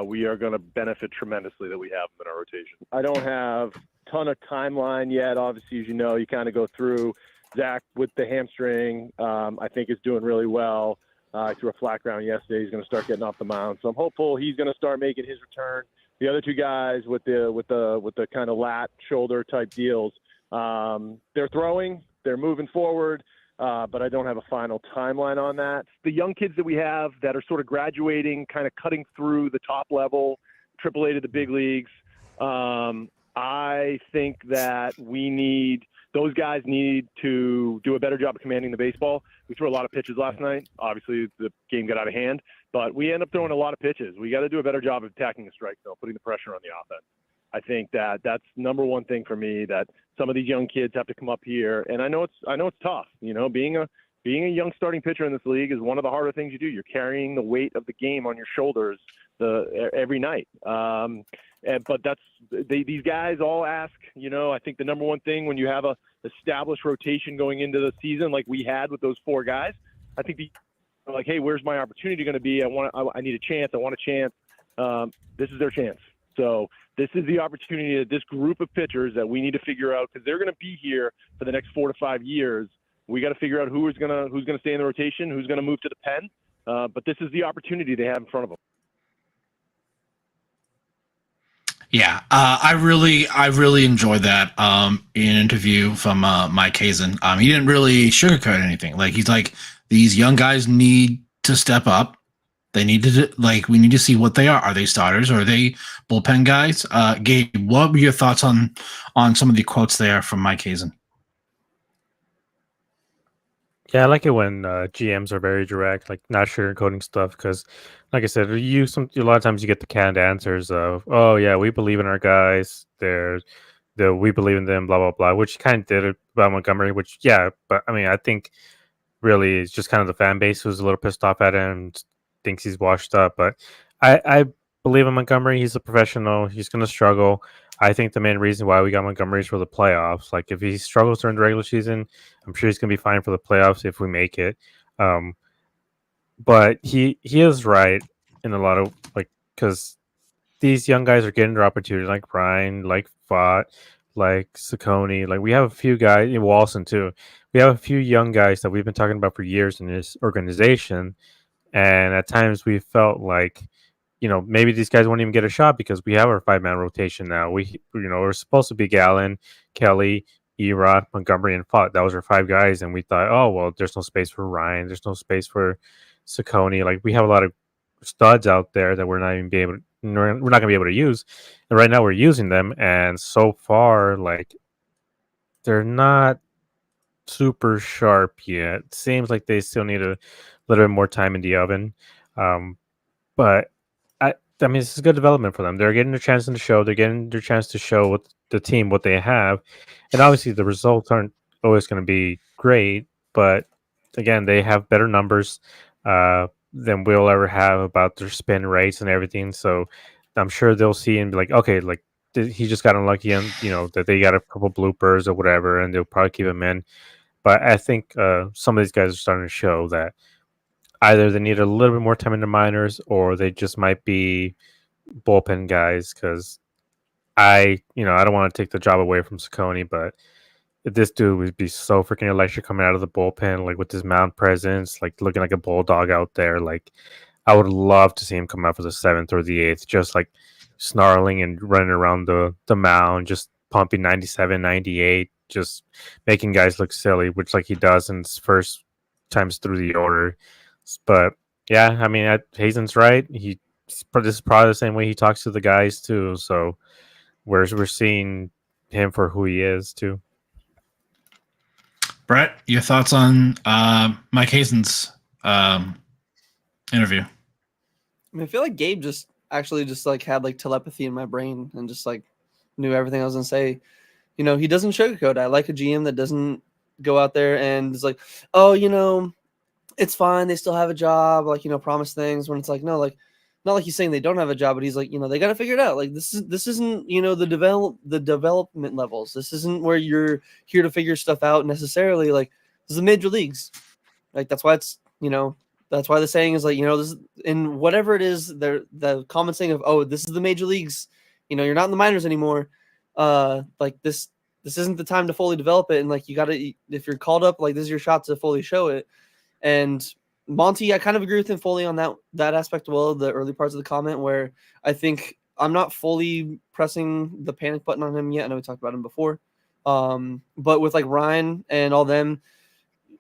we are going to benefit tremendously that we have him in our rotation. I don't have a ton of timeline yet. Obviously, as you know, you kind of go through. Zach with the hamstring, I think is doing really well. He threw a flat ground yesterday. He's going to start getting off the mound, so I'm hopeful he's going to start making his return. The other two guys with the kind of lat shoulder type deals, they're throwing, they're moving forward. But I don't have a final timeline on that. The young kids that we have that are sort of graduating, kind of cutting through the top level, AAA to the big leagues, I think that those guys need to do a better job of commanding the baseball. We threw a lot of pitches last night. Obviously, the game got out of hand, but we end up throwing a lot of pitches. We got to do a better job of attacking the strike zone, putting the pressure on the offense. I think that's number one thing for me, that some of these young kids have to come up here. And I know it's tough. You know, being a young starting pitcher in this league is one of the harder things you do. You're carrying the weight of the game on your shoulders every night. But these guys all ask, you know, I think the number one thing when you have a established rotation going into the season like we had with those four guys, I think like, hey, where's my opportunity going to be? I need a chance. I want a chance. This is their chance. So this is the opportunity that this group of pitchers that we need to figure out, because they're going to be here for the next 4 to 5 years. We got to figure out who's going to stay in the rotation, who's going to move to the pen. But this is the opportunity they have in front of them. Yeah, I really enjoyed that in an interview from Mike Hazen. He didn't really sugarcoat anything. Like, he's like, these young guys need to step up. They need to, like, we need to see what they are. Are they starters or are they bullpen guys? Gabe, what were your thoughts on some of the quotes there from Mike Hazen? Yeah, I like it when GMs are very direct, like not sugarcoating stuff. Because, like I said, a lot of times you get the canned answers of, "Oh yeah, we believe in our guys. We believe in them." Blah blah blah. Which kind of did it about Montgomery. Which yeah, but I mean, I think really it's just kind of the fan base who's a little pissed off at him, and thinks he's washed up. But I believe in Montgomery. He's a professional. He's going to struggle. I think the main reason why we got Montgomery is for the playoffs. Like, if he struggles during the regular season, I'm sure he's going to be fine for the playoffs if we make it. But he is right in a lot of, like, because these young guys are getting their opportunity, like Ryan, like Fott, like Saccone. Like, we have a few guys, Walson too. We have a few young guys that we've been talking about for years in this organization. And at times we felt like, maybe these guys won't even get a shot because we have our 5-man rotation now. We're supposed to be Gallen, Kelly, Erod, Montgomery, and Fott. That was our 5 guys, and we thought, oh well, there's no space for Ryan, there's no space for Saccone. Like, we have a lot of studs out there that we're not going to be able to use. And right now we're using them, and so far, like, they're not super sharp yet. Seems like they still need a little bit more time in the oven. But I mean, this is good development for them. They're getting their chance in the show. They're getting their chance to show what the team, what they have. And obviously the results aren't always going to be great, but again, they have better numbers than we'll ever have about their spin rates and everything. So I'm sure they'll see and be like, okay, like, he just got unlucky and, that they got a couple bloopers or whatever, and they'll probably keep him in. But I think some of these guys are starting to show that either they need a little bit more time in the minors, or they just might be bullpen guys. Because I don't want to take the job away from Saccone, but this dude would be so freaking electric coming out of the bullpen, like with his mound presence, like looking like a bulldog out there. Like, I would love to see him come out for the 7th or the 8th, just like snarling and running around the mound, just pumping 97, 98, just making guys look silly, which like he does in his first times through the order. But yeah, I mean, Hazen's right. This is probably the same way he talks to the guys too. So we're seeing him for who he is too. Brett, your thoughts on Mike Hazen's interview? I mean, I feel like Gabe just like had like telepathy in my brain and just like knew everything I was gonna say. He doesn't sugarcoat. I like a GM that doesn't go out there and is like, oh, it's fine, they still have a job, like, promise things, when it's like, no, like, not like he's saying they don't have a job, but he's like, they got to figure it out. Like, this isn't, the development levels. This isn't where you're here to figure stuff out necessarily. Like, this is the major leagues. Like, that's why it's, That's why the saying is like, this is, in whatever it is, the common saying of, oh, this is the major leagues, you're not in the minors anymore. Like this isn't the time to fully develop it. And like, you gotta, if you're called up, like this is your shot to fully show it. And Monty, I kind of agree with him fully on that aspect. Well, the early parts of the comment where I think I'm not fully pressing the panic button on him yet. I know we talked about him before. But with like Ryan and all them,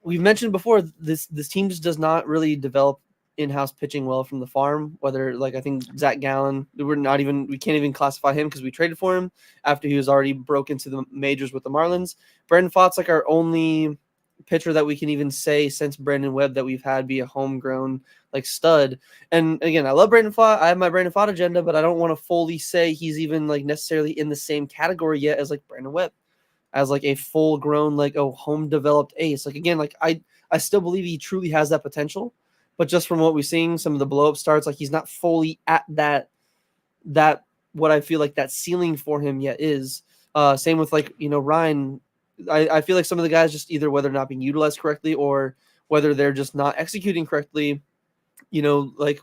we've mentioned before, this team just does not really develop in-house pitching well from the farm. Whether like I think Zach Gallen, we can't even classify him because we traded for him after he was already broke into the majors with the Marlins. Brandon Pfaadt's like our only pitcher that we can even say since Brandon Webb that we've had be a homegrown like stud. And again, I love Brandon Pfaadt. I have my Brandon Pfaadt agenda, but I don't want to fully say he's even like necessarily in the same category yet as like Brandon Webb, as like a full grown, like, home developed ace. Like, again, like I still believe he truly has that potential, but just from what we're seeing, some of the blow up starts, like he's not fully at that what I feel like that ceiling for him yet is. Same with like, Ryan. I feel like some of the guys just either whether not being utilized correctly or whether they're just not executing correctly, like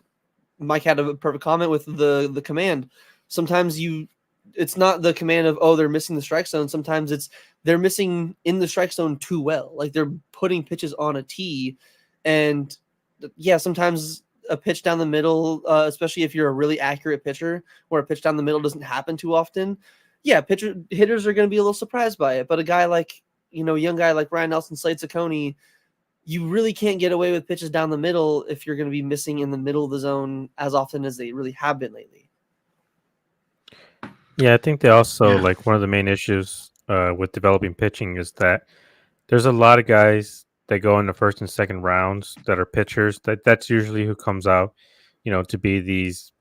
Mike had a perfect comment with the command. Sometimes it's not the command of, oh, they're missing the strike zone. Sometimes it's they're missing in the strike zone too well. Like they're putting pitches on a tee. And yeah, sometimes a pitch down the middle, especially if you're a really accurate pitcher where a pitch down the middle doesn't happen too often. Yeah, hitters are going to be a little surprised by it. But a guy like, young guy like Ryan Nelson, Slade Ciccone, you really can't get away with pitches down the middle if you're going to be missing in the middle of the zone as often as they really have been lately. Yeah, I think they also like one of the main issues with developing pitching is that there's a lot of guys that go in the first and second rounds that are pitchers. That's usually who comes out, to be these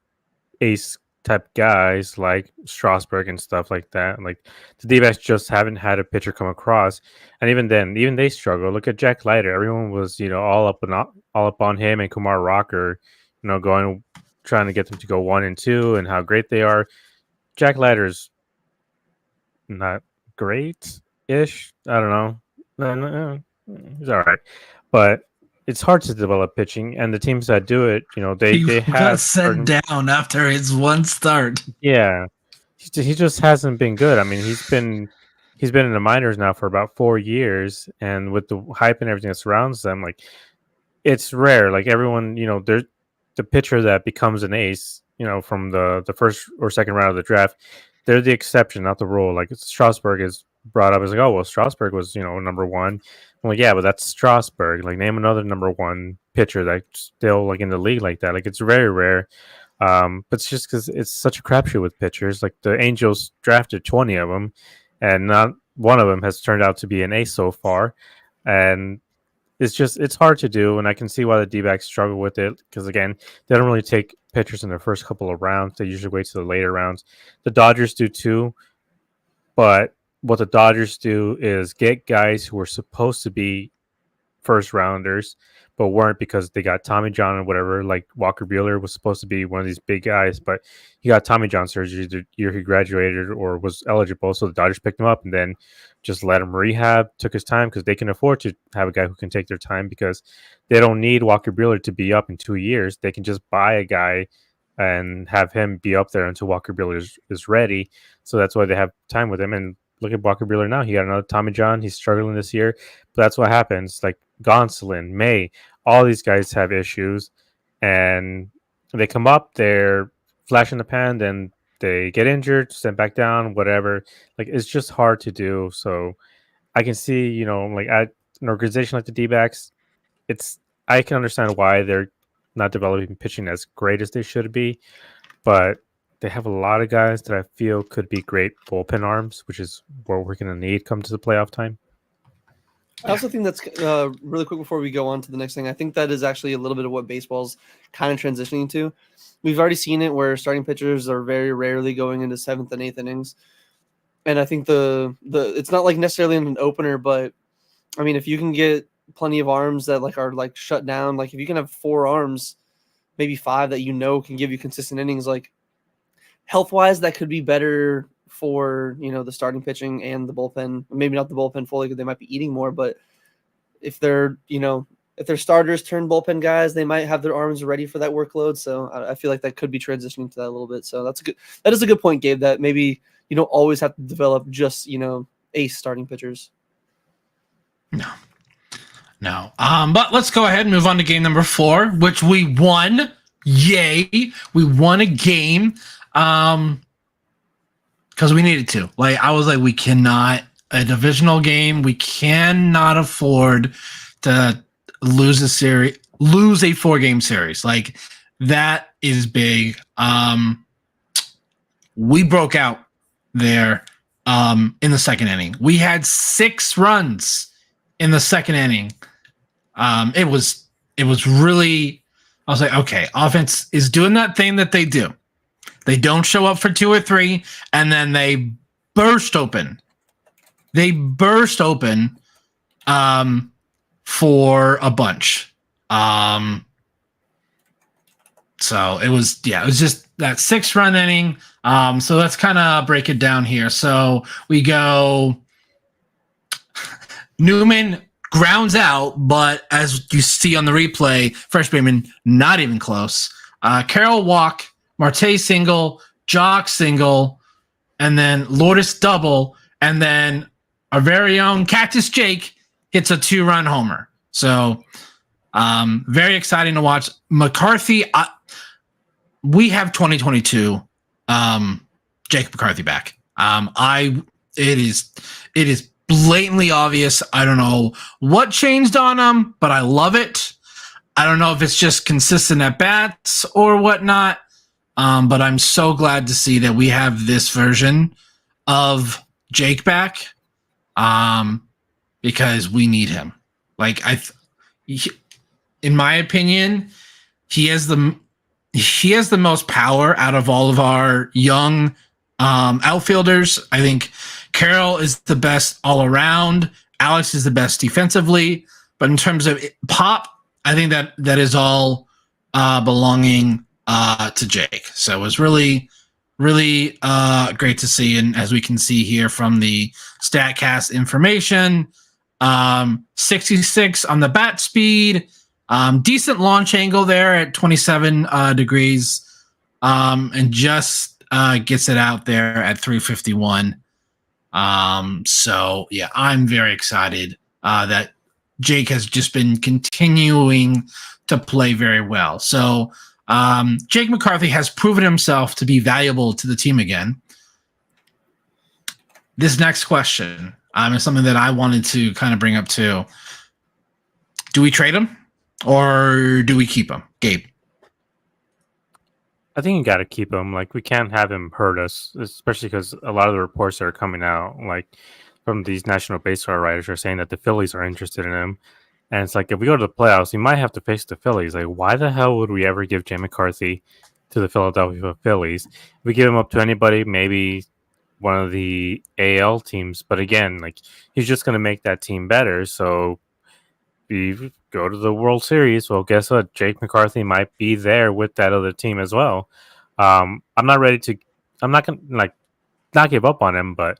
ace type guys like Strasburg and stuff like that. And like the D-backs just haven't had a pitcher come across, and even then, even they struggle. Look at Jack Leiter. Everyone was all up on him and Kumar Rocker, trying to get them to go 1 and 2 and how great they are. Jack Leiter's not great-ish. I don't know. He's all right, but it's hard to develop pitching, and the teams that do it, they He have got set down after his one start. Yeah, he just hasn't been good. I mean, he's been in the minors now for about 4 years, and with the hype and everything that surrounds them, like it's rare. Like everyone, there's the pitcher that becomes an ace, from the first or second round of the draft. They're the exception, not the rule. Like Strasburg is brought up as like, oh well, Strasburg was number one. I'm like, yeah, but that's Strasburg. Like, name another number one pitcher that's still like in the league like that. Like, it's very rare. But it's just because it's such a crapshoot with pitchers. Like the Angels drafted 20 of them, and not one of them has turned out to be an ace so far. And it's hard to do, and I can see why the D-backs struggle with it because again, they don't really take pitchers in their first couple of rounds. They usually wait to the later rounds. The Dodgers do too, but what the Dodgers do is get guys who are supposed to be first rounders but weren't because they got Tommy John or whatever. Like Walker Buehler was supposed to be one of these big guys, but he got Tommy John surgery the year he graduated or was eligible, so the Dodgers picked him up and then just let him rehab, took his time because they can afford to have a guy who can take their time because they don't need Walker Buehler to be up in 2 years. They can just buy a guy and have him be up there until Walker Buehler is ready. So that's why they have time with him. And look at Walker Buehler now. He got another Tommy John. He's struggling this year, but that's what happens. Like Gonsolin, May, all these guys have issues, and they come up, they're flash in the pan, then they get injured, sent back down, whatever. Like it's just hard to do. So I can see, like at an organization like the D-backs, I can understand why they're not developing pitching as great as they should be, but they have a lot of guys that I feel could be great bullpen arms, which is what we're going to need come to the playoff time. I also think that's really quick before we go on to the next thing. I think that is actually a little bit of what baseball's kind of transitioning to. We've already seen it where starting pitchers are very rarely going into 7th and 8th innings. And I think the it's not like necessarily in an opener, but I mean, if you can get plenty of arms that like are like shut down, like if you can have 4 arms, maybe 5 that can give you consistent innings, like health-wise, that could be better for the starting pitching and the bullpen. Maybe not the bullpen fully because they might be eating more, but if they're if their starters turn bullpen guys, they might have their arms ready for that workload. So I feel like that could be transitioning to that a little bit. So that is a good point, Gabe, that maybe you don't always have to develop just, ace starting pitchers. No. But let's go ahead and move on to game number 4, which we won. Yay. We won a game. Because we needed to. I was like, we cannot, a divisional game, we cannot afford to lose a 4-game series. That is big. We broke out there in the second inning. We had 6 runs in the second inning. It was really, I was like, okay, offense is doing that thing that they do. They don't show up for 2 or 3, and then they burst open. For a bunch. So it was just that 6-run inning. So let's kind of break it down here. So we go Newman grounds out, but as you see on the replay, Fresh Bateman not even close. Carroll walk, Marte single, Jock single, and then Lourdes double, and then our very own Cactus Jake hits a 2-run homer. So very exciting to watch. McCarthy, we have 2022 Jake McCarthy back. It is blatantly obvious. I don't know what changed on him, but I love it. I don't know if it's just consistent at bats or whatnot, but I'm so glad to see that we have this version of Jake back, because we need him. In my opinion, he has the most power out of all of our young outfielders. I think Carroll is the best all around. Alex is the best defensively, but in terms of pop, I think that is all belonging to Jake. So it was really, really great to see. And as we can see here from the StatCast information, 66 on the bat speed, decent launch angle there at 27 degrees, and just gets it out there at 351. So yeah, I'm very excited that Jake has just been continuing to play very well. So Jake McCarthy has proven himself to be valuable to the team again. This next question is something that I wanted to kind of bring up too. Do we trade him or do we keep him, Gabe? I think you got to keep him. We can't have him hurt us, especially because a lot of the reports that are coming out, from these national baseball writers, are saying that the Phillies are interested in him. And it's if we go to the playoffs, we might have to face the Phillies. Why the hell would we ever give Jay McCarthy to the Philadelphia Phillies? If we give him up to anybody, maybe one of the AL teams. But again, he's just going to make that team better. So we go to the World Series. Well, guess what? Jake McCarthy might be there with that other team as well. I'm not ready to. I'm not going to not give up on him, but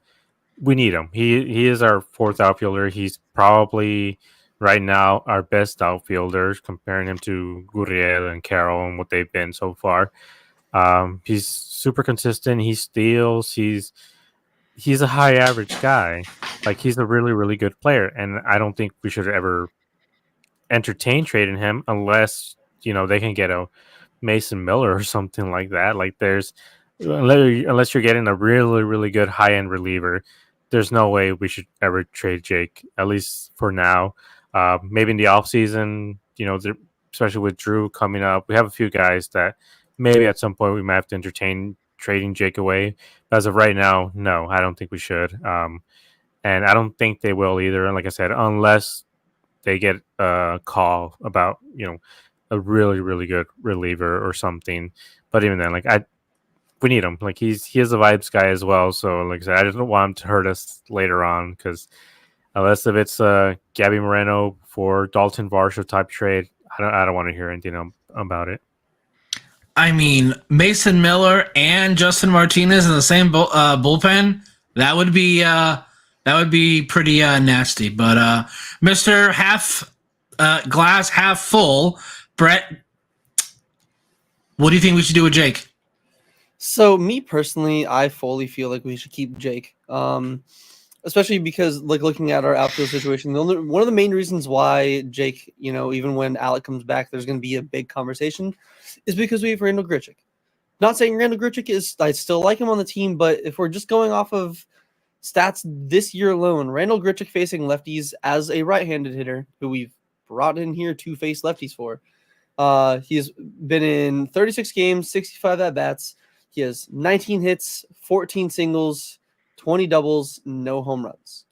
we need him. He is our 4th outfielder. He's probably right now our best outfielder, comparing him to Gurriel and Carroll and what they've been so far. He's super consistent. He steals. He's a high average guy. He's a really, really good player, and I don't think we should ever entertain trading him unless they can get a Mason Miller or something like that. Unless you're getting a really, really good high-end reliever, there's no way we should ever trade Jake, at least for now. Maybe in the offseason, especially with Drew coming up, we have a few guys that maybe at some point we might have to entertain trading Jake away. But as of right now, no, I don't think we should. And I don't think they will either. And like I said, unless they get a call about, a really, really good reliever or something. But even then, we need him. He is a vibes guy as well. So like I said, I just don't want him to hurt us later on, because unless if it's Gabby Moreno for Dalton Varsho type trade, I don't want to hear anything about it. I mean, Mason Miller and Justin Martinez in the same bullpen, that would be pretty nasty. But Mr. glass half full. Brett, what do you think we should do with Jake? So me personally, I fully feel like we should keep Jake. Especially because like looking at our outfield situation, one of the main reasons why Jake, even when Alec comes back, there's going to be a big conversation, is because we have Randall Grichuk. Not saying Randall Grichuk I still like him on the team, but if we're just going off of stats this year alone, Randall Grichuk facing lefties as a right-handed hitter, who we've brought in here to face lefties for. He's been in 36 games, 65 at-bats. He has 19 hits, 14 singles, 20 doubles, no home runs,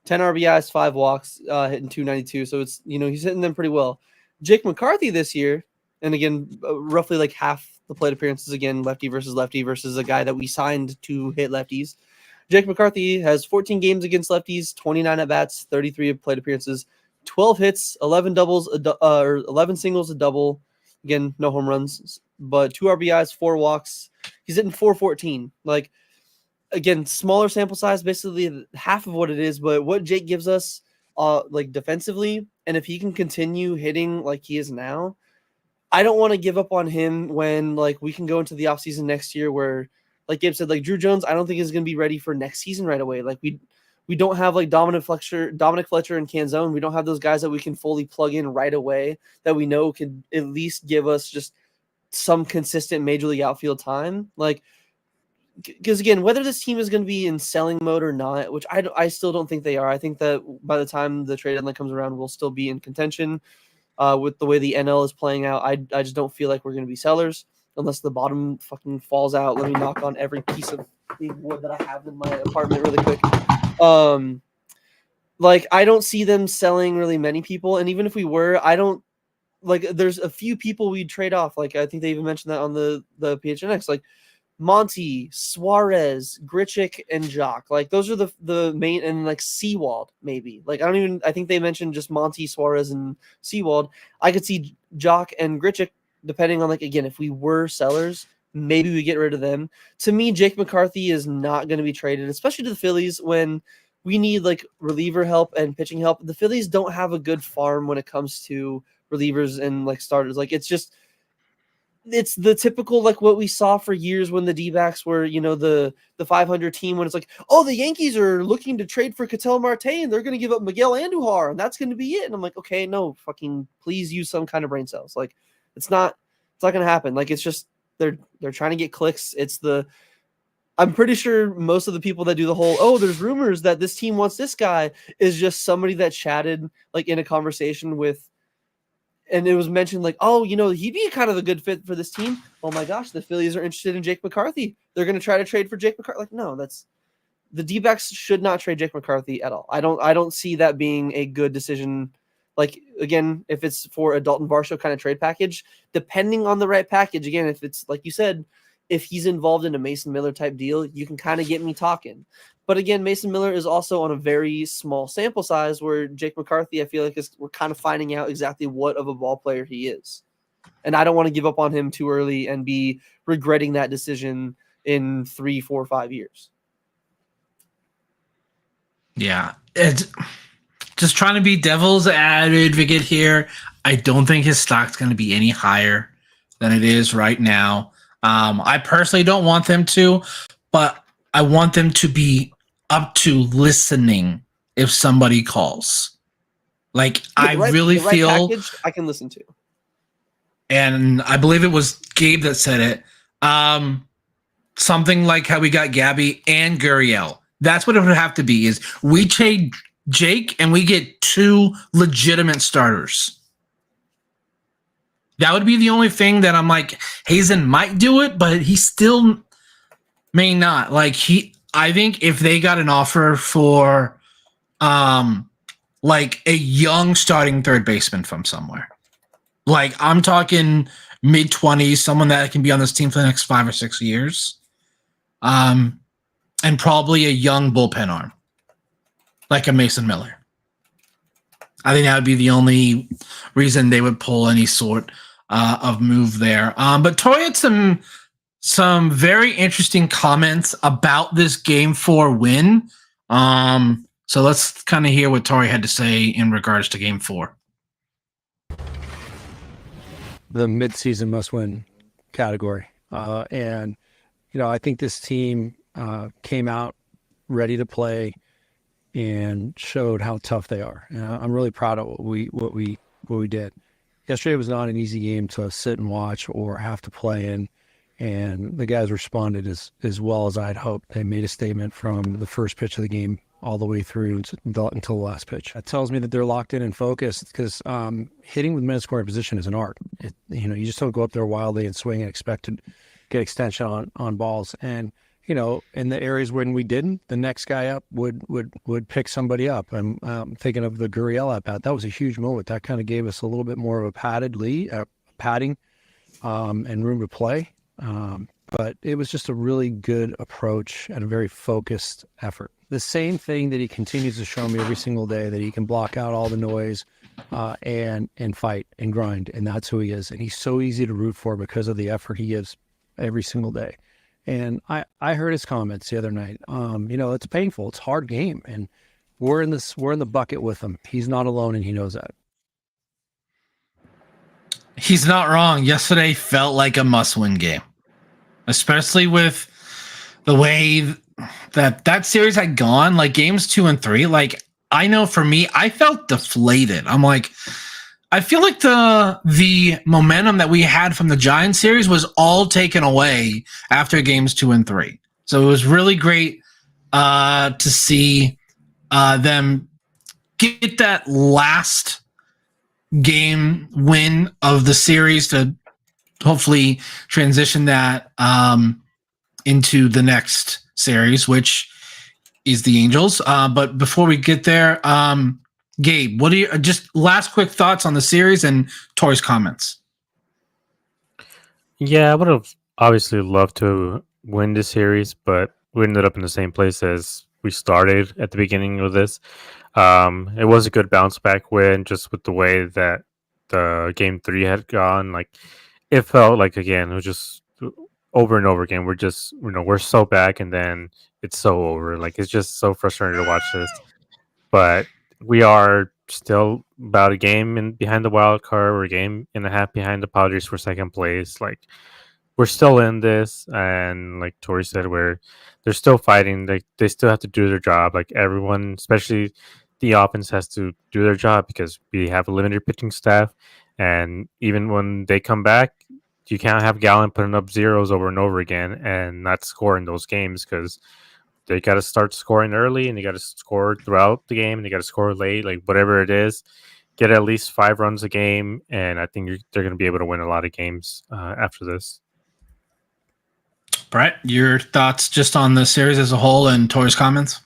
10 RBIs, 5 walks, hitting 292. So it's, he's hitting them pretty well. Jake McCarthy this year, and again, roughly like half the plate appearances, again, lefty versus a guy that we signed to hit lefties. Jake McCarthy has 14 games against lefties, 29 at-bats, 33 plate appearances, 12 hits, 11 doubles, 11 singles, a double. Again, no home runs, but 2 RBIs, 4 walks. He's hitting 414. Like, again, smaller sample size, basically half of what it is, but what Jake gives us, like defensively, and if he can continue hitting like he is now, I don't want to give up on him when like we can go into the offseason next year where, like Gabe said, like Drew Jones, I don't think is going to be ready for next season right away. Like we don't have like Dominic Fletcher and Canzone. We don't have those guys that we can fully plug in right away that we know can at least give us just some consistent major league outfield time. Like, because again, whether this team is going to be in selling mode or not, which I still don't think they are. I think that by the time the trade deadline comes around, we'll still be in contention. With the way the NL is playing out, I just don't feel like we're going to be sellers unless the bottom fucking falls out. Let me knock on every piece of wood that I have in my apartment really quick. Like, I don't see them selling really many people, and even if we were, I don't like. There's a few people we'd trade off. Like, I think they even mentioned that on the PHNX. Like Monty, Suarez, Grichuk, and Jock. Like, those are the main, and like Seawald maybe. Like, I think they mentioned just Monty, Suarez, and Seawald. I could see Jock and Grichuk, depending on, like, again, if we were sellers, maybe we get rid of them. To me, Jake McCarthy is not going to be traded, especially to the Phillies when we need like reliever help and pitching help. The Phillies don't have a good farm when it comes to relievers and like starters. Like, it's the typical, like what we saw for years when the D-backs were, the 500 team, when it's like, oh, the Yankees are looking to trade for Ketel Marte and they're going to give up Miguel Andujar and that's going to be it. And I'm like, okay, no, fucking please use some kind of brain cells. Like, it's not going to happen. Like, it's just, they're trying to get clicks. I'm pretty sure most of the people that do the whole, oh, there's rumors that this team wants this guy, is just somebody that chatted like in a conversation with, and it was mentioned like, oh, he'd be kind of a good fit for this team. Oh my gosh, the Phillies are interested in Jake McCarthy. They're going to try to trade for Jake McCarthy. Like, no, the D-backs should not trade Jake McCarthy at all. I don't see that being a good decision. Like, again, if it's for a Dalton Varsho kind of trade package, depending on the right package, again, if it's like you said, if he's involved in a Mason Miller type deal, you can kind of get me talking. But again, Mason Miller is also on a very small sample size where Jake McCarthy, I feel like we're kind of finding out exactly what of a ball player he is. And I don't want to give up on him too early and be regretting that decision in 3, 4, 5 years. Yeah. It's just trying to be devil's advocate here. I don't think his stock's going to be any higher than it is right now. I personally don't want them to, but I want them to be up to listening if somebody calls. Like, I really feel package I can listen to. And I believe it was Gabe that said it. Something like how we got Gabby and Gurriel. That's what it would have to be, is we trade Jake and we get 2 legitimate starters. That would be the only thing that I'm like, Hazen might do it, but he still may not. Like, I think if they got an offer for like a young starting third baseman from somewhere, like I'm talking mid-20s, someone that can be on this team for the next 5 or 6 years, and probably a young bullpen arm, like a Mason Miller. I think that would be the only reason they would pull any sort of move there. But Tori had some very interesting comments about this Game 4 win. So let's kind of hear what Tori had to say in regards to Game 4. the midseason must-win category. And I think this team came out ready to play and showed how tough they are. And I'm really proud of what we did. Yesterday was not an easy game to sit and watch or have to play in, and the guys responded as well as I'd hoped. They made a statement from the first pitch of the game all the way through until the last pitch. That tells me that they're locked in and focused, because hitting with men scoring position is an art. You just don't go up there wildly and swing and expect to get extension on balls. And in the areas when we didn't, the next guy up would pick somebody up. I'm thinking of the Gurriel at bat. That was a huge moment. That kind of gave us a little bit more of a padding, and room to play. But it was just a really good approach and a very focused effort. The same thing that he continues to show me every single day, that he can block out all the noise and fight and grind, and that's who he is. And he's so easy to root for because of the effort he gives every single day. And I heard his comments the other night. It's painful. It's a hard game, and we're in the bucket with him. He's not alone, and he knows that. He's not wrong. Yesterday felt like a must-win game, especially with the way that series had gone. Like games 2 and 3. Like, I know for me, I felt deflated. I'm like, I feel like the momentum that we had from the Giants series was all taken away after games 2 and 3. So it was really great to see them get that last game win of the series to hopefully transition that into the next series, which is the Angels. But before we get there, Gabe, what do you just last quick thoughts on the series and Tori's comments? Yeah, I would have obviously loved to win this series, but we ended up in the same place as we started at the beginning of this. It was a good bounce back win, just with the way that the game 3 had gone. Like, it felt like, again, it was just over and over again. We're just, we're so back, and then it's so over. Like, it's just so frustrating to watch this. But we are still about a game behind the wild card. We're a game and a half behind the Padres for second place. Like, we're still in this, and like Tori said, they're still fighting. They still have to do their job. Like, everyone, especially the offense, has to do their job because we have a limited pitching staff. And even when they come back, you can't have Gallen putting up zeros over and over again and not score in those games, because they got to start scoring early, and they got to score throughout the game, and they got to score late, like whatever it is, get at least 5 runs a game. And I think they're going to be able to win a lot of games after this. Brett, your thoughts just on the series as a whole and Tori's comments?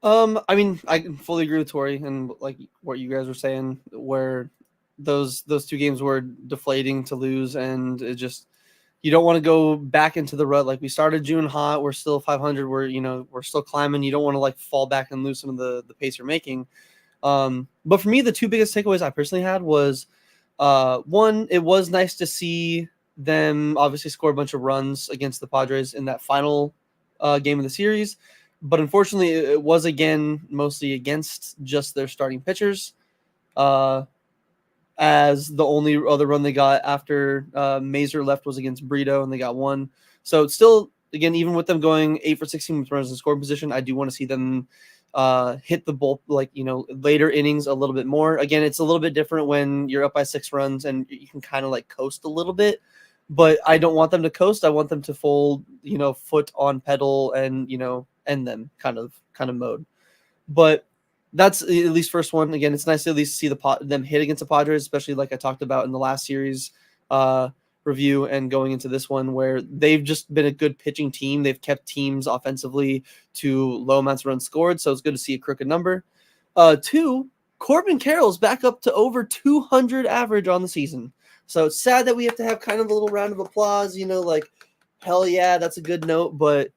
I mean, I can fully agree with Tori and like what you guys were saying, where those 2 games were deflating to lose, and it just, you don't want to go back into the rut. Like, we started June hot, we're still 500, we're still climbing. You don't want to like fall back and lose some of the pace you're making. But for me, the 2 biggest takeaways I personally had was, one, it was nice to see them obviously score a bunch of runs against the Padres in that final game of the series. But unfortunately, it was, again, mostly against just their starting pitchers, as the only other run they got after Mazer left was against Brito, and they got 1. So it's still, again, even with them going 8 for 16 with runners in scoring position, I do want to see them hit the ball, like, later innings a little bit more. Again, it's a little bit different when you're up by 6 runs and you can kind of like coast a little bit. But I don't want them to coast. I want them to fold, foot on pedal and, end them kind of mode. But that's at least first one. Again, it's nice to at least see them hit against the Padres, especially like I talked about in the last series review and going into this one, where they've just been a good pitching team. They've kept teams offensively to low amounts of runs scored, so it's good to see a crooked number. 2, Corbin Carroll's back up to over 200 average on the season. So it's sad that we have to have kind of a little round of applause, like, hell yeah, that's a good note. But,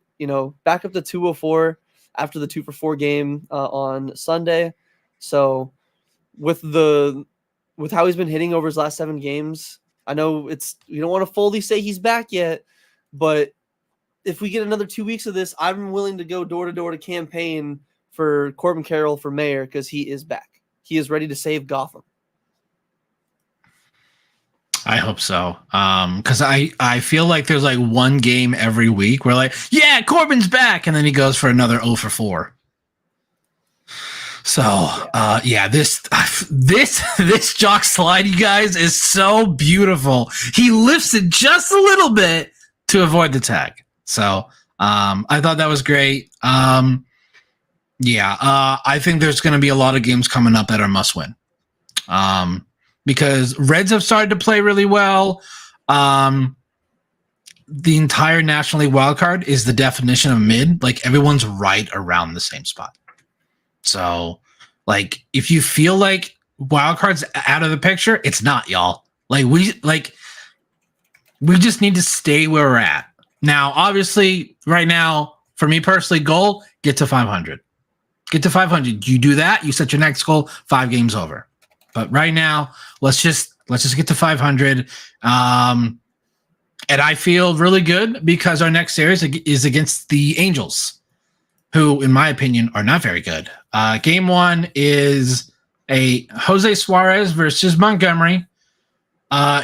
back up to 204 after the 2 for 4 game on Sunday. So with how he's been hitting over his last 7 games, I know you don't want to fully say he's back yet, but if we get another 2 weeks of this, I'm willing to go door to door to campaign for Corbin Carroll for mayor, because he is back. He is ready to save Gotham. I hope so. Because I feel like there's like one game every week where like, yeah, Corbin's back, and then he goes for another 0 for 4. So this jock slide, you guys, is so beautiful. He lifts it just a little bit to avoid the tag. So I thought that was great. I think there's going to be a lot of games coming up that are must win. Because Reds have started to play really well. The entire National League wildcard is the definition of mid. Like everyone's right around the same spot. So, like, if you feel like wildcard's out of the picture, it's not, y'all. We just need to stay where we're at. Now, obviously, right now, for me personally, goal, get to 500. Get to 500. You do that, you set your next goal, 5 games over. But right now, let's just get to 500. And I feel really good because our next series is against the Angels, who, in my opinion, are not very good. Game 1 is a Jose Suarez versus Montgomery.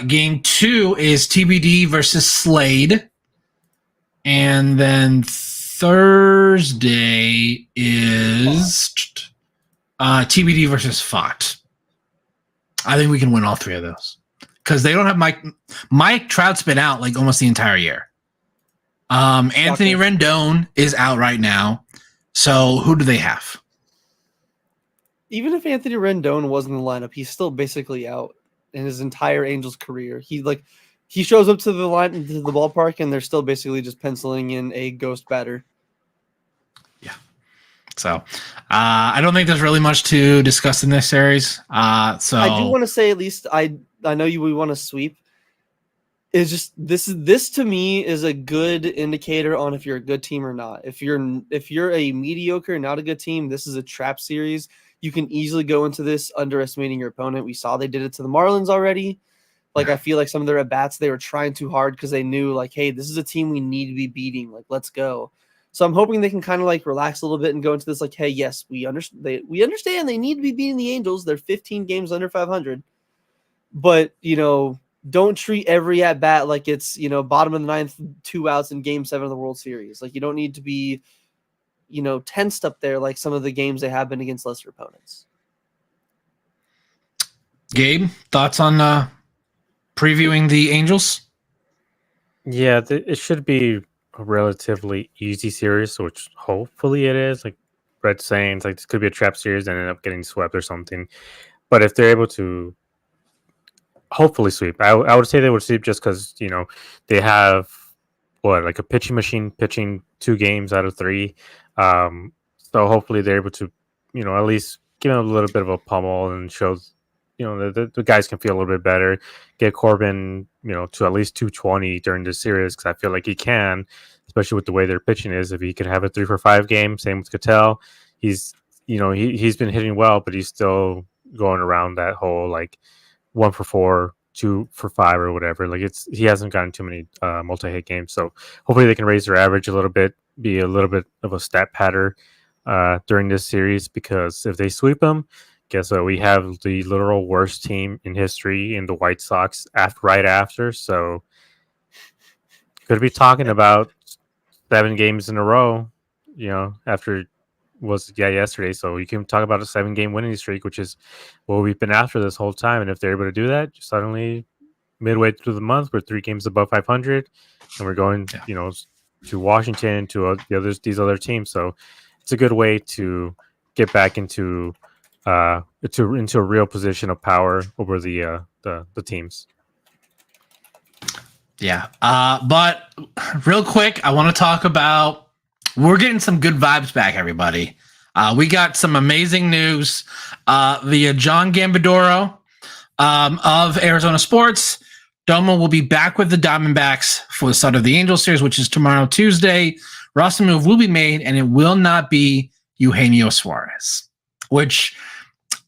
Game 2 is TBD versus Slade. And then Thursday is TBD versus Fott. I think we can win all 3 of those because they don't have Mike Trout's been out like almost the entire year. Anthony Rendon is out right now. So who do they have? Even if Anthony Rendon was in the lineup, he's still basically out in his entire Angels career. He shows up to the ballpark and they're still basically just penciling in a ghost batter. Yeah. So I don't think there's really much to discuss in this series. So I do want to say, at least we want to sweep. It's just this to me is a good indicator on if you're a good team or not. If you're a mediocre, not a good team, this is a trap series. You can easily go into this underestimating your opponent. We saw they did it to the Marlins already. Like, I feel like some of their at-bats, they were trying too hard because they knew, like, hey, this is a team we need to be beating. Like, let's go. So I'm hoping they can kind of, like, relax a little bit and go into this like, hey, yes, we understand they need to be beating the Angels. They're 15 games under 500. But, don't treat every at-bat like it's, bottom of the 9th, 2 outs in Game 7 of the World Series. Like, you don't need to be, tensed up there like some of the games they have been against lesser opponents. Gabe, thoughts on previewing the Angels? Yeah, it should be a relatively easy series, which hopefully it is. Like Brett's saying, it's like this could be a trap series and end up getting swept or something. But if they're able to hopefully sweep, I would say they would sweep just because, they have a pitching machine pitching 2 games out of 3. So hopefully they're able to, at least give them a little bit of a pummel and show, the guys can feel a little bit better. Get Corbin, to at least 220 during this series because I feel like he can, especially with the way their pitching is. If he could have a 3 for 5 game, same with Cattell. He's, he's been hitting well, but he's still going around that whole 1 for 4, 2 for 5 or whatever. He hasn't gotten too many multi-hit games. So hopefully they can raise their average a little bit, be a little bit of a stat patter during this series, because if they sweep them, guess what? We have the literal worst team in history in the White Sox right after. So could be talking about 7 games in a row, after yesterday. So you can talk about a 7-game winning streak, which is what we've been after this whole time. And if they're able to do that, suddenly midway through the month, we're 3 games above 500 and we're going, to Washington, to these other teams. So it's a good way to get back into a real position of power over the teams. Yeah. But real quick, I want to talk about, we're getting some good vibes back, everybody. We got some amazing news via John Gambadoro of Arizona Sports. Domo will be back with the Diamondbacks for the start of the Angels series, which is tomorrow, Tuesday. Roster move will be made, and it will not be Eugenio Suarez, which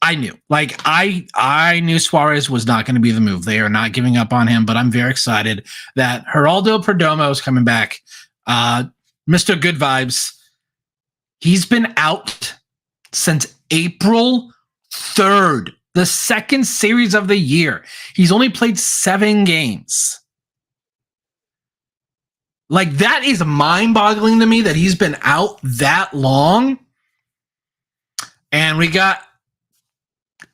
I knew. I knew Suarez was not going to be the move. They are not giving up on him, but I'm very excited that Geraldo Perdomo is coming back. Mr. Good Vibes. He's been out since April 3rd. The second series of the year. He's only played 7 games. Like, that is mind-boggling to me that he's been out that long. And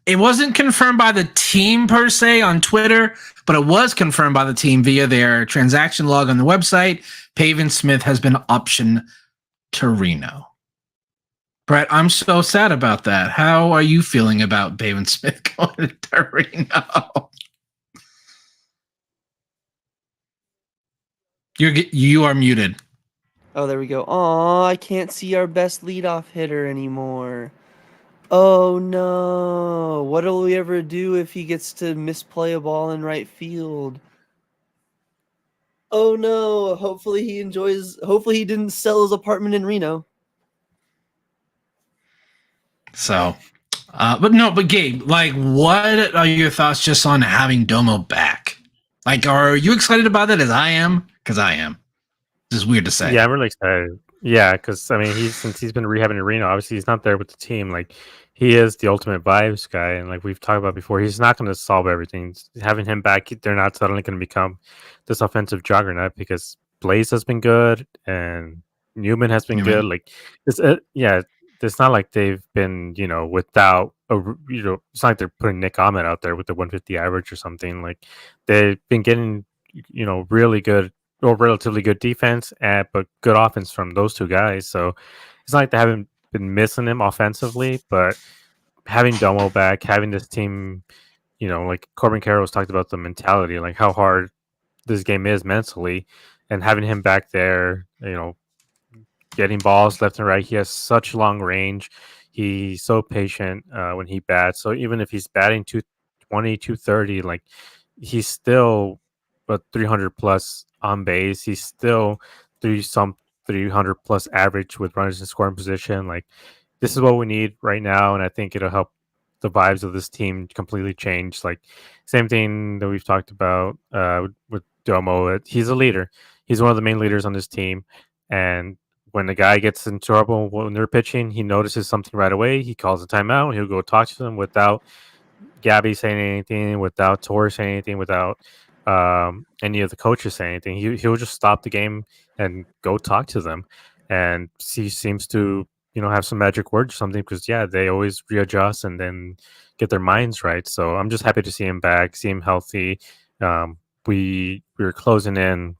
it wasn't confirmed by the team per se on Twitter, but it was confirmed by the team via their transaction log on the website. Pavin Smith has been optioned to Reno. Brett, I'm so sad about that. How are you feeling about Pavin Smith going to Reno? You are muted. Oh, there we go. Oh, I can't see our best leadoff hitter anymore. Oh no! What'll we ever do if he gets to misplay a ball in right field? Oh no! Hopefully he didn't sell his apartment in Reno. So, but Gabe, like, what are your thoughts just on having Domo back? Like, are you excited about it as I am? Because I am. This is weird to say. Yeah, I'm really excited. Yeah, because I mean, since he's been rehabbing in Reno, obviously he's not there with the team. Like, he is the ultimate vibes guy, and like we've talked about before, he's not going to solve everything. Having him back, they're not suddenly going to become this offensive juggernaut because Blaze has been good and Newman has been good. Like, it's not like they've been without it's not like they're putting Nick Ahmed out there with the 150 average or something. Like, they've been getting really good or relatively good defense, but good offense from those two guys. So it's not like they haven't been missing him offensively, but having Domo back, having this team, like Corbin Carroll's talked about the mentality, like how hard this game is mentally, and having him back there, getting balls left and right. He has such long range. He's so patient when he bats. So even if he's batting 220, 230, like he's still 300 plus on base. He's still 300 plus average with runners in scoring position. Like, this is what we need right now, and I think it'll help the vibes of this team completely change. Like, same thing that we've talked about with Domo. He's a leader. He's one of the main leaders on this team, and when the guy gets in trouble when they're pitching, he notices something right away. He calls a timeout. He'll go talk to them without Gabby saying anything, without Tor saying anything, without any of the coaches saying anything. He'll just stop the game and go talk to them. And he seems to, have some magic words or something because, they always readjust and then get their minds right. So I'm just happy to see him back, see him healthy. We were closing in,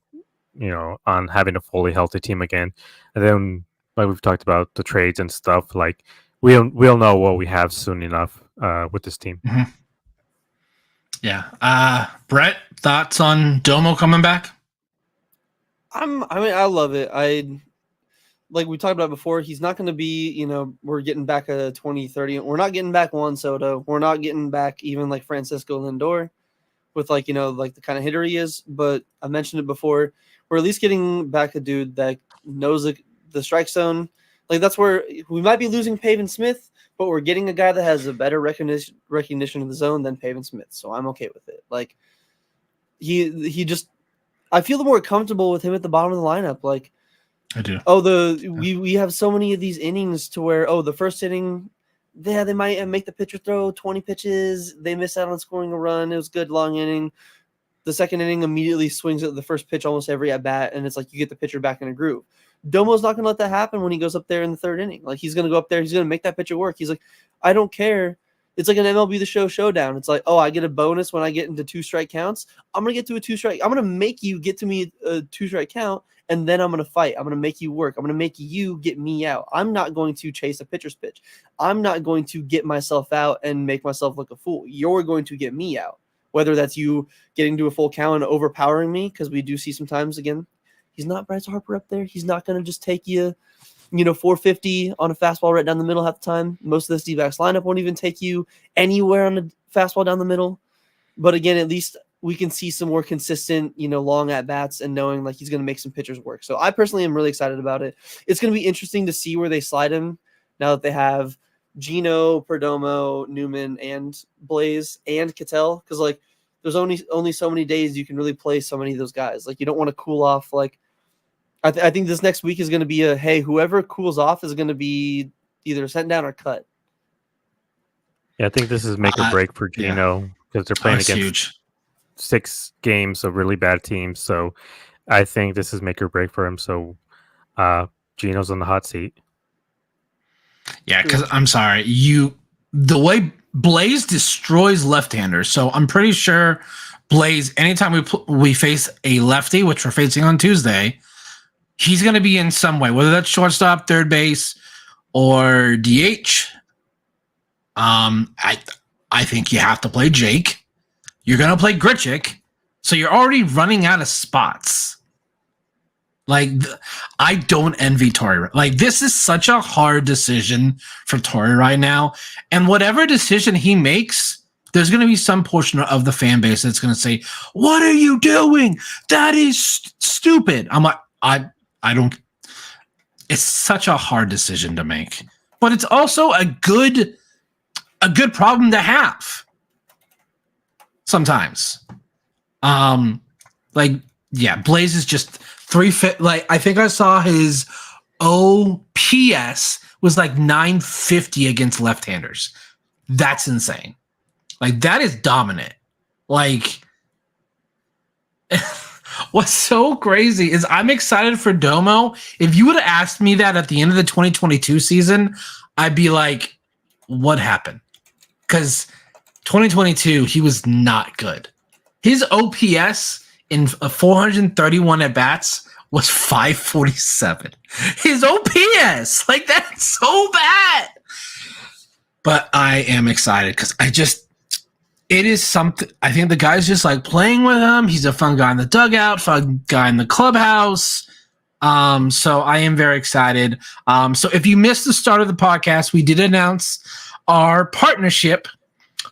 on having a fully healthy team again. And then, like we've talked about the trades and stuff, like we'll know what we have soon enough with this team. Mm-hmm. Yeah. Brett, thoughts on Domo coming back? I love it. Like we talked about before, he's not going to be, we're getting back a 2030. We're not getting back Juan Soto. We're not getting back even like Francisco Lindor with like the kind of hitter he is. But I mentioned it before. We're at least getting back a dude that knows the strike zone. Like, that's where we might be losing Pavin Smith, but we're getting a guy that has a better recognition of the zone than Pavin Smith. So I'm okay with it. Like, he just, I feel more comfortable with him at the bottom of the lineup. Like, I do. We have so many of these innings to where, the first inning, they might make the pitcher throw 20 pitches. They miss out on scoring a run. It was a good long inning. The second inning immediately swings at the first pitch almost every at bat, and it's like you get the pitcher back in a groove. Domo's not going to let that happen when he goes up there in the third inning. Like, he's going to go up there, he's going to make that pitcher work. He's like, I don't care. It's like an MLB The Show showdown. It's like, I get a bonus when I get into 2 strike counts. I'm going to get to a 2 strike. I'm going to make you get to me a 2 strike count, and then I'm going to fight. I'm going to make you work. I'm going to make you get me out. I'm not going to chase a pitcher's pitch. I'm not going to get myself out and make myself look a fool. You're going to get me out. Whether that's you getting to a full count and overpowering me, because we do see sometimes, again, he's not Bryce Harper up there. He's not going to just take you, 450 on a fastball right down the middle half the time. Most of this D-backs lineup won't even take you anywhere on a fastball down the middle. But again, at least we can see some more consistent, long at-bats and knowing like he's going to make some pitchers work. So I personally am really excited about it. It's going to be interesting to see where they slide him now that they have Gino, Perdomo, Newman, and Blaze, and Cattell, because like there's only so many days you can really play so many of those guys. Like, you don't want to cool off. Like, I think this next week is going to be whoever cools off is going to be either sent down or cut. Yeah, I think this is make or break for Gino because they're playing That's against huge. 6 games of really bad teams. So I think this is make or break for him. So Gino's on the hot seat. Yeah, because I'm sorry, the way Blaze destroys left-handers. So I'm pretty sure Blaze, anytime we face a lefty, which we're facing on Tuesday, he's going to be in some way, whether that's shortstop, third base, or DH. I think you have to play Jake. You're going to play Grichuk, so you're already running out of spots. Like, I don't envy Torrey. Like, this is such a hard decision for Torrey right now. And whatever decision he makes, there's going to be some portion of the fan base that's going to say, "What are you doing? That is stupid." I'm like, I don't. It's such a hard decision to make, but it's also a good problem to have sometimes. Blaze is just 3 like I think I saw his OPS was like 950 against left-handers. That's insane. Like, that is dominant. Like, what's so crazy is I'm excited for Domo. If you would have asked me that at the end of the 2022 season, I'd be like, what happened? Because 2022, he was not good. His OPS in 431 at-bats was 547. His OPS! Like, that's so bad! But I am excited because it is something. I think the guy's just like playing with him. He's a fun guy in the dugout, fun guy in the clubhouse. So I am very excited. So if you missed the start of the podcast, we did announce our partnership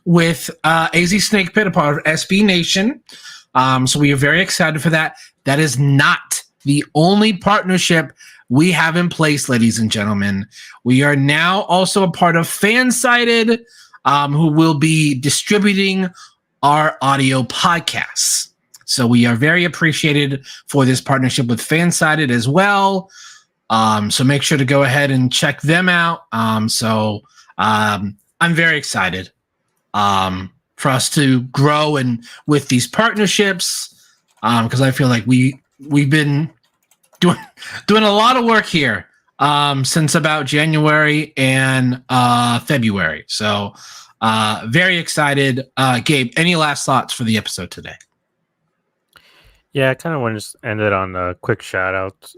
with AZ Snake Pit, a part of SB Nation. So we are very excited for that. That is not the only partnership we have in place, ladies and gentlemen. We are now also a part of Fansided, who will be distributing our audio podcasts. So we are very appreciated for this partnership with Fansided as well. So make sure to go ahead and check them out. I'm very excited for us to grow and with these partnerships, because I feel like we've been doing a lot of work here since about January and February. So very excited. Gabe, any last thoughts for the episode today? Yeah, I kind of want to just end it on a quick shout out.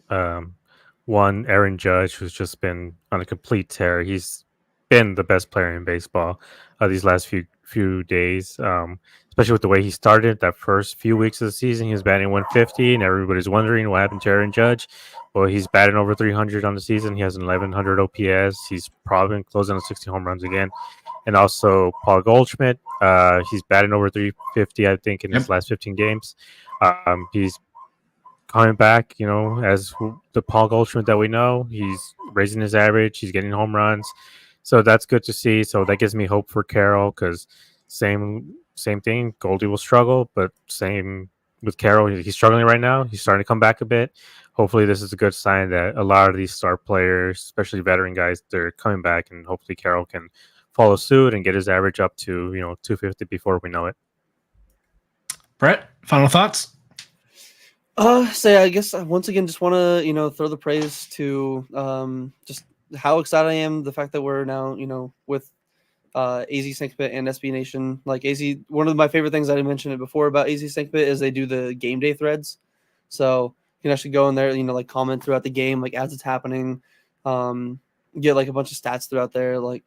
One, Aaron Judge, who's just been on a complete tear. He's been the best player in baseball these last few days, especially with the way he started that first few weeks of the season. He was batting 150, and everybody's wondering what happened to Aaron Judge. Well, he's batting over 300 on the season. He has an 1100 OPS. He's probably closing on 60 home runs again. And also Paul Goldschmidt, he's batting over 350, I think, in his last 15 games. He's coming back, as the Paul Goldschmidt that we know. He's raising his average. He's getting home runs. So that's good to see. So that gives me hope for Carroll, because same thing. Goldie will struggle, but same with Carroll. He's struggling right now. He's starting to come back a bit. Hopefully this is a good sign that a lot of these star players, especially veteran guys, they're coming back, and hopefully Carroll can follow suit and get his average up to 250 before we know it. Brett, final thoughts? I guess once again just want to throw the praise to just how excited I am, the fact that we're now with AZ Snake Pit and SB Nation. Like, AZ, one of my favorite things, I didn't mention it before about AZ Snake Pit, is they do the game day threads. So you can actually go in there, like comment throughout the game, like as it's happening, get like a bunch of stats throughout there, like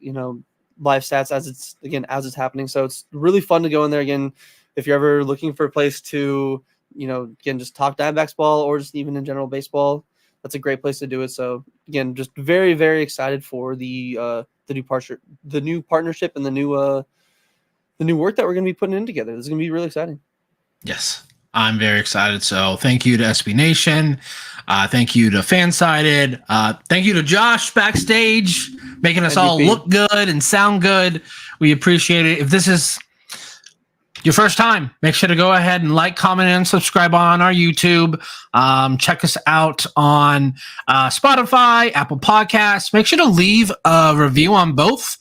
live stats as it's happening. So it's really fun to go in there again if you're ever looking for a place to again just talk Diamondbacks ball or just even in general baseball. That's a great place to do it. So again, just very, very excited for the new partnership and the new work that we're going to be putting in together. This is going to be really exciting. Yes, I'm very excited. So thank you to SB Nation. Thank you to Fansided. Thank you to Josh backstage, making us all look good and sound good. We appreciate it. If this is your first time, make sure to go ahead and like, comment, and subscribe on our YouTube. Check us out on Spotify, Apple Podcasts. Make sure to leave a review on both.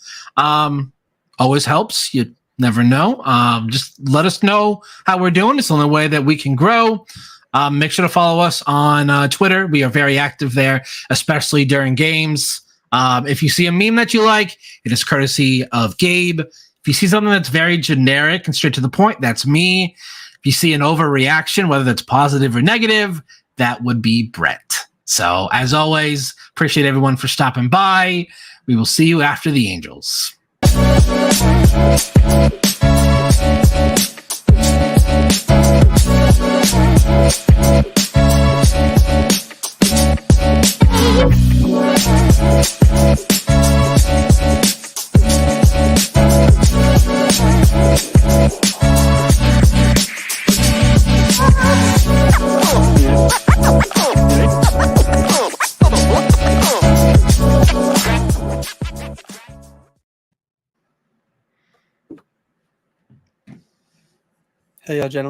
always helps. You never know. Just let us know how we're doing. It's the only way that we can grow. Make sure to follow us on Twitter. We are very active there, especially during games. If you see a meme that you like, it is courtesy of Gabe. If you see something that's very generic and straight to the point, that's me. If you see an overreaction, whether that's positive or negative, that would be Brett. So, as always, appreciate everyone for stopping by. We will see you after the Angels. Hey, gentlemen.